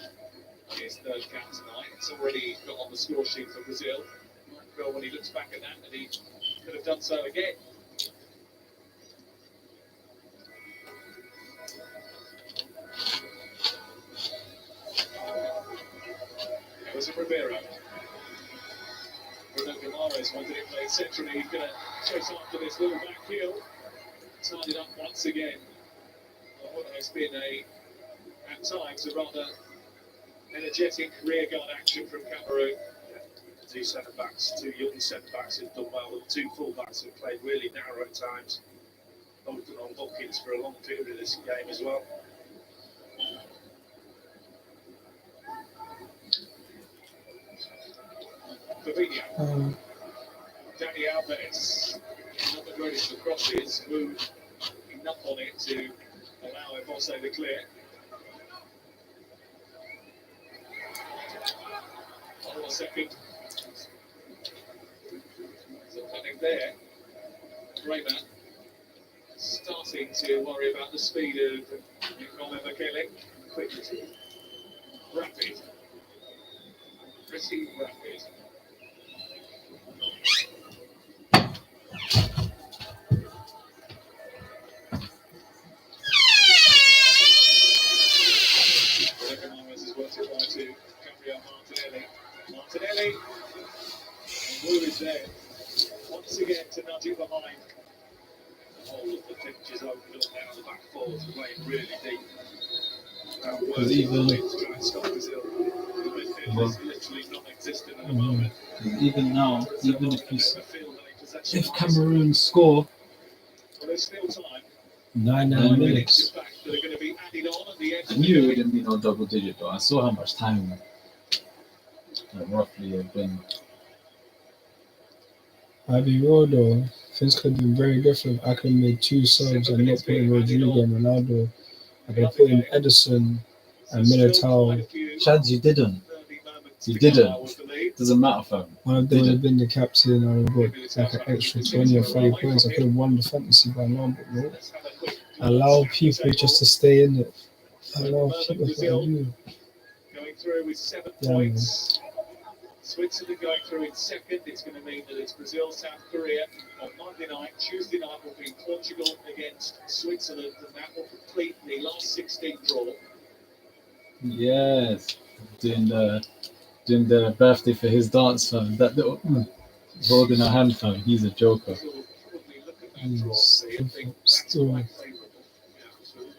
His third cap tonight. It's already got on the score sheet for Brazil. Might go when he looks back at that, and he could have done so again. It was a Rivera. Bruno Guimaraes wanted it played centrally. He's going to chase after this little back heel. Tied it up once again. What has been at times, a rather energetic rearguard action from Cameroon. Two centre backs, two young centre backs have done well, and two full backs have played really narrow at times. Both been on bookings for a long period of this game as well. Fabinho. Danny Alves. Not the greatest of crosses. Moved enough on it to allow Evosse the clear. Hold on a second. There's a panic there. Rayman starting to worry about the speed of Nicole Makele. Quick, rapid. Pretty rapid. Martinelli. And Wu is there. Once again to nudge it behind. The whole of the pitch is opened up now. The back four is playing really deep. Because even Literally non-existent at the moment. even now, even if Cameroon score Well, there's still time. 9 minutes. Back that are going to be added on at the end. I knew it wouldn't be no double digit though. I saw how much time roughly had been. I'll be real though, things could have been very different. I could have made 2 subs and not put in Rodrigo and Ronaldo. I could have put in Edison and Militao. Chads, you didn't. You didn't. Doesn't matter, fam. One of them would have been the captain. I would have got like an extra 20 or 30 points. I could have won the fantasy by now, but no. Allow people just to stay in it. Allow people to do. Going through with 7 Yeah, points. Switzerland going through in second. It's going to mean that it's Brazil, South Korea on Monday night. Tuesday night will be Portugal against Switzerland, and that will complete the last 16 draw. Yes. Doing the birthday for his dance, fam. That little holding a hand, fam. He's a joker. We'll probably look at that draw and see and think that's Still. quite favourable. Yeah, absolutely.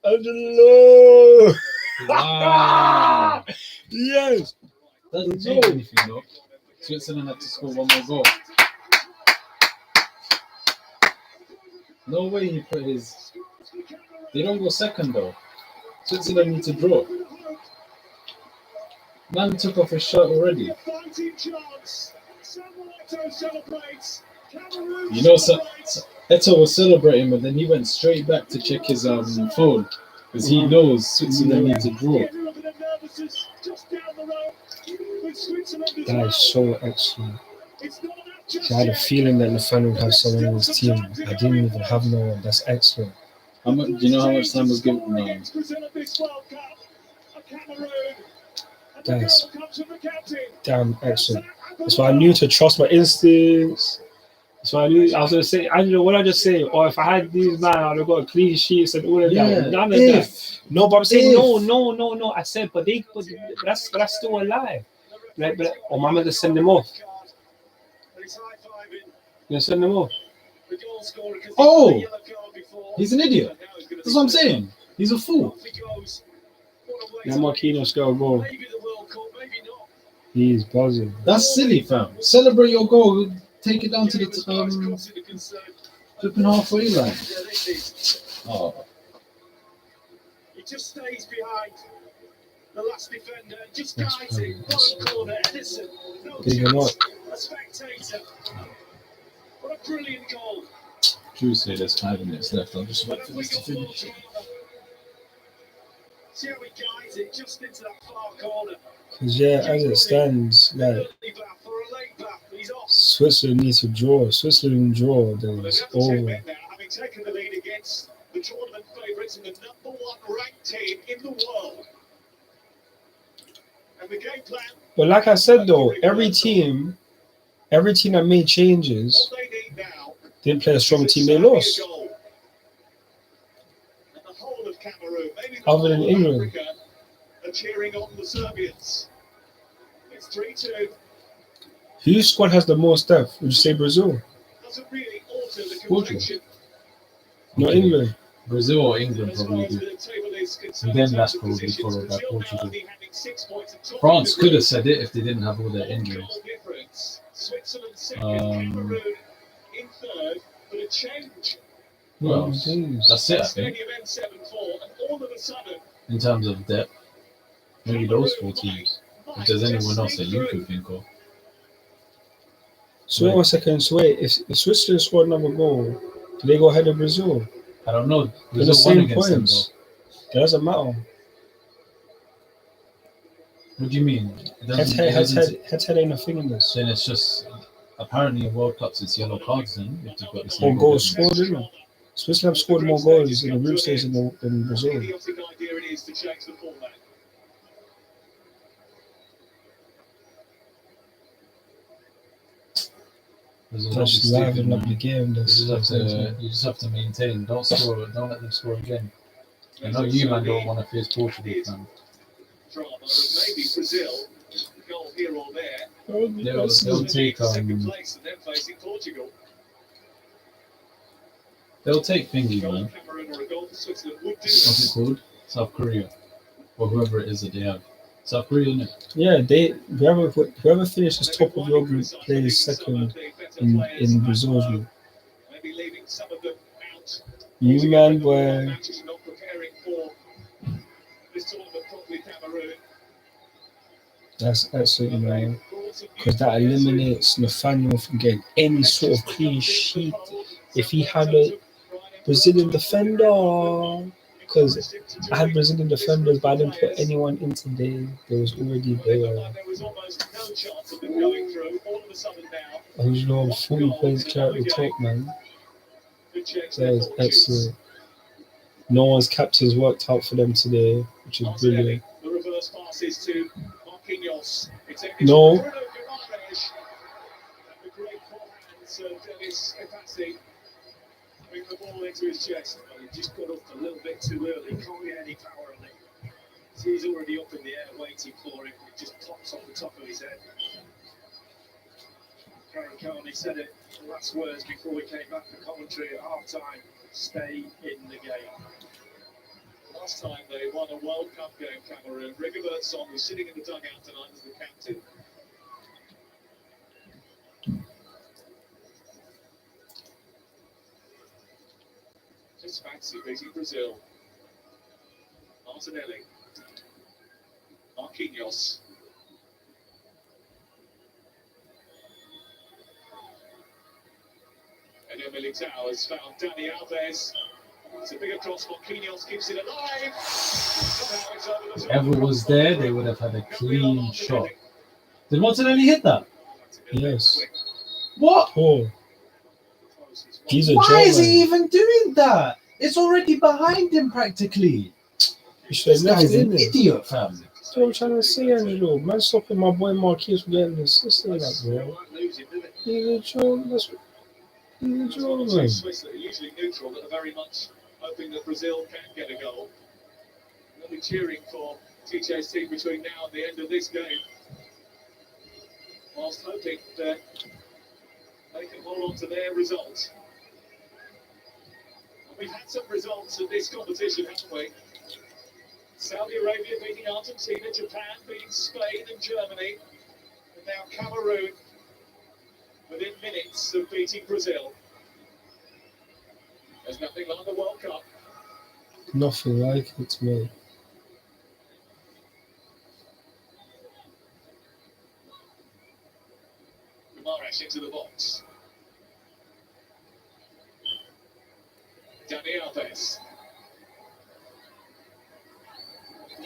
Angelo! Wow. Yes! Doesn't change anything though. Switzerland had to score one more goal. No way he put his. They don't go second though. Switzerland need to draw. Man took off his shirt already. You know, Eto was celebrating, but then he went straight back to check his phone because he knows Switzerland need to draw. That is so excellent. I had a feeling that Nathaniel would have someone on his team. I didn't even have no one. That's excellent. How much? Do you know how much time was given? No. That's damn excellent. That's why I knew to trust my instincts. That's why I knew I was gonna say. I don't know what I just say. Or if I had these man, I'd have got a clean sheets and all of that. None of that. No, but I'm saying no. I said, but that's still a lie. Like, but or my man just send them off. You send them off. Oh, he's an idiot. That's what I'm saying. He's a fool. Now Marquinhos got a goal. He's buzzing. That's silly, fam. Celebrate your goal. Take it down to the flipping halfway line. Oh. He just stays behind the last defender, just guides him. Bottom corner, Edison. No chance. A spectator. What a brilliant goal. Drew said there's 5 minutes left. I'll just wait for this to finish. See how he guides it just into that far corner. Because as it stands, like Switzerland needs to draw. Switzerland draw, then it's over. Having taken the lead against the tournament favourites and the number 1 ranked team in the world. And the game plan. But like I said though, every team that made changes didn't play a strong team, they lost. And the whole of Cameroon, maybe Other than England. are cheering on the Serbians. It's 3-2. Whose squad has the most depth? Would you say Brazil? Doesn't really alter the Portugal. complexion. Not England. Brazil or England probably do. And then that's probably followed by Portugal. France could have said it if they didn't have all their injuries. Well, that's it, I think. In terms of depth, maybe those 4 teams. If there's anyone else that you could think of. So wait 1 second. So wait, if Switzerland scored another goal, do they go ahead of Brazil? I don't know. They're the Brazil won same against them, points. It doesn't matter. though. What do you mean? Head ain't a thing in this. Then it's just apparently in World Cups it's yellow cards then if you've got the same Or goals goal. scored, isn't it? Switzerland have scored more goals in the group stage than Brazil. Idiotic idea it is to change the format. There's a lot of That's stupid, liven up man. the game. You just have to maintain. Don't score. Don't let them score again. I know you man don't want to face Portugal, fam. Drama, but maybe Brazil, a goal here or there. They'll take second place and then facing Portugal. they'll take thingy, man. Cameroon or a goal for Switzerland would do What's it called? South Korea, or whoever it is that they have. South Korea, innit? Yeah, whoever finishes top of your group plays second in Brazil's group. Maybe leaving some of them out. You man, boy. Matches are not preparing for this tournament properly, Cameroon. That's absolutely man. Because that eliminates Nathaniel from getting any sort of clean sheet if he had a Brazilian defender. Because I had Brazilian defenders, but I didn't put anyone in today. They was already there. There was almost no chance of them going through. All of a sudden now, I was know 40 points clear at the top, man. good checks That is excellent. No one's captains worked out for them today, which is brilliant. The reverse passes to Marquinhos. It's No. Bruno Guimaraes. And the great forehands of Dennis Epatsi. Bring the ball into his chest. Well, he just got up a little bit too early. Can't get any power on it. So he's already up in the air waiting for him. It just pops off the top of his head. Karen Carney said it the last words before we came back for commentary at half time. Stay in the game. Last time they won a World Cup game, Cameroon. Rigobert Song was sitting in the dugout tonight as the captain. France beating Brazil. Martinelli. Marquinhos. Eder Militao has found Dani Alves. It's a bigger cross. Marquinhos keeps it alive. Somehow it's over the top. Whoever was there, they would have had a clean shot. Did Martinelli hit that? Yes. What? Oh, he's a Why is he German. even doing that? It's already behind him practically. You should This have left guy's it an in there. idiot, fam. That's what I'm trying to say, Angelo. Man, stopping my boy Marquinhos from getting the assist like that, bro. He's a German. He's a German. Swiss that are usually neutral, that are very much hoping that Brazil can get a goal. They'll be cheering for TJ's team between now and the end of this game, whilst hoping that they can hold on to their result. And we've had some results of this competition, haven't we? Saudi Arabia beating Argentina, Japan beating Spain and Germany, and now Cameroon within minutes of beating Brazil. There's nothing like the World Cup. Nothing like it, mate. Guimaraes into the box. Dani Alves.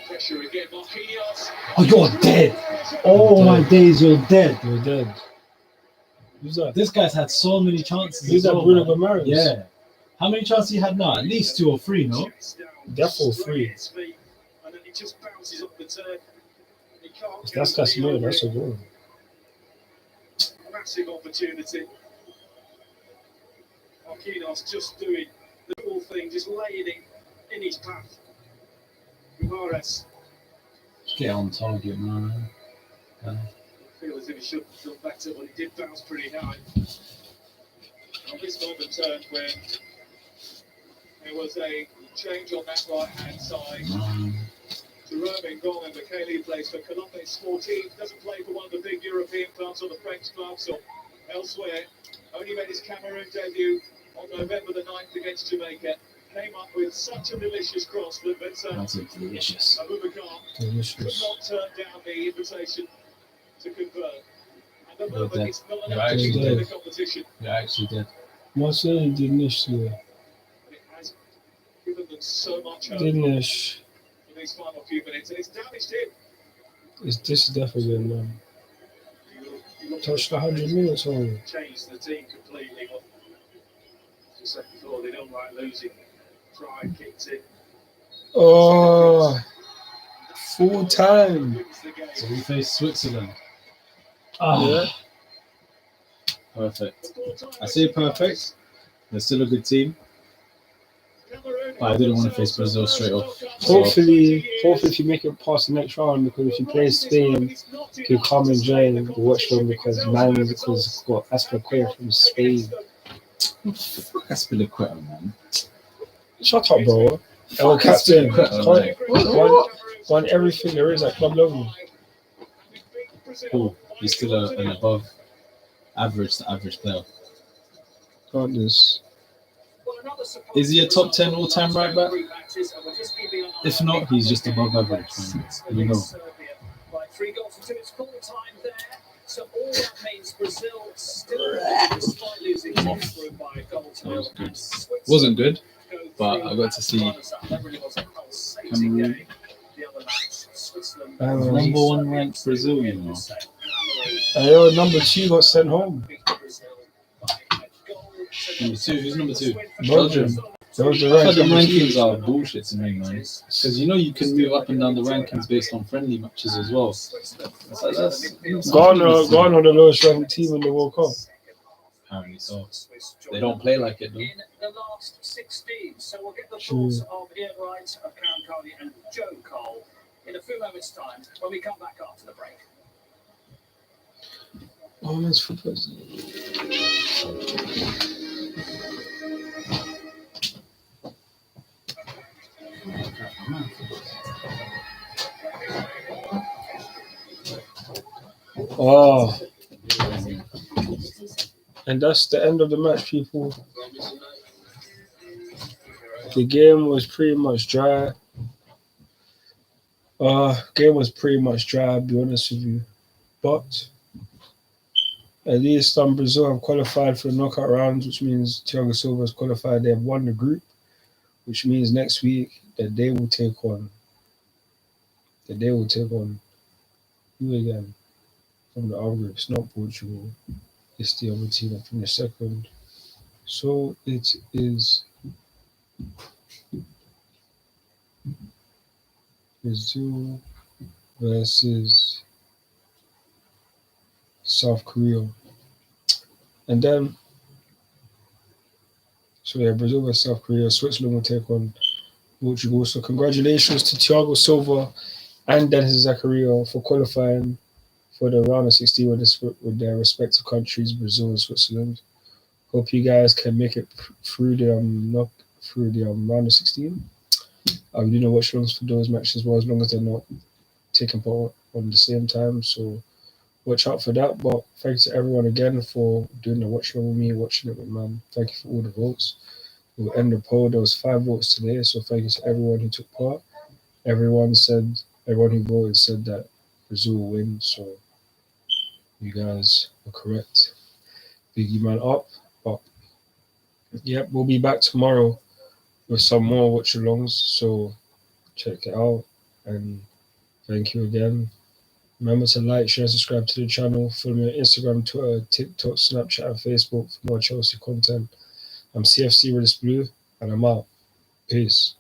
Pressure again, Marquinhos. Oh, you're dead. Oh my days, you're dead. You're dead. Who's that? This guy's had so many chances. Who's as that, well, Bruno man. Guimaraes? Yeah. How many chances he had now? At least 2 or 3, no? Therefore, 3. And then he just bounces up the turn. He can't If that's Casemiro, that's a goal. massive opportunity. Marquinhos just doing the cool thing, just laying it in his path. Guimaraes. Get on target, man. I feel as if he should have done better, but he did bounce pretty high. On this moment turned when there was a change on that right-hand side. Jerome Ngong and Michele plays for Columbus Sporting. Doesn't play for one of the big European clubs or the French clubs or elsewhere. Only made his Cameroon debut on November the 9th against Jamaica. Came up with such a delicious cross that That's delicious. Abubakar could Delicious. not turn down the invitation to convert. And the moment dead. it's not You're enough to actually win dead. the competition. You're actually dead. Marcelo Dinesh there. But it has given them so much hope Dinesh. in these final few minutes. And it's damaged him. It's this definitely, man. Touched 100 minutes only. Changed the team completely. But as I said before, they don't like losing. Pride kicks in. Oh, full time. Wins the game. So we face Switzerland. Yeah. Perfect. I say perfect. They're still a good team. But I didn't want to face Brazil straight off. So Hopefully if you make it past the next round, because if you play Spain, you can come and join the Watchalong because it's got Aspilicueta from Spain. that's been a quitter, man. Shut up, bro. El captain. Won everything there is at club level. Cool. He's still an above average to average player. Got this. Is he a top 10 all-time right back? If not, he's just above average. Man. You know. Right, 3 goals to 2. It's full time there. So all that means Brazil still despite losing Cameroon by a goal to nil. Wasn't good, but I got to see Cameroon. Number 1 ranked Brazil, you know. Number 2 got sent home. Number 2, who's number 2? Belgium. That was the I thought the rank. rankings are bullshit to me, man. Because you know you can move up and down the rankings based on friendly matches as well. That's Ghana the lowest ranked team in the World Cup. apparently so. They don't play like it though. In the last 16, so we'll get the True. thoughts of Ian Wright, of Cam Carney and Joe Cole in a few moments' time when we come back after the break. Oh, that's football. Oh, and that's the end of the match, people. The game was pretty much dry. Game was pretty much dry, I'll be honest with you. But at least Brazil have qualified for the knockout rounds, which means Thiago Silva has qualified. They have won the group, which means next week that they will take on who again from the other group. It's not Portugal. It's the other team from the second. So it is Brazil versus South Korea. And then, Brazil versus South Korea. Switzerland will take on Portugal. So congratulations to Thiago Silva and Dennis Zakaria for qualifying for the round of 16 with their respective countries, Brazil and Switzerland. Hope you guys can make it through the round of 16. I'm doing watchalongs for those matches as well, as long as they're not taking part on the same time. So watch out for that. But thank you to everyone again for doing the watchalong with me, watching it with man. Thank you for all the votes. We'll end the poll. There was 5 votes today, so thank you to everyone who took part. Everyone who voted said that Brazil will win. So you guys were correct. Biggie man up. But yep, we'll be back tomorrow with some more watch-alongs. So check it out. And thank you again. Remember to like, share, subscribe to the channel. Follow me on Instagram, Twitter, TikTok, Snapchat, and Facebook for more Chelsea content. I'm CFC Redis Blue, and I'm out. Peace.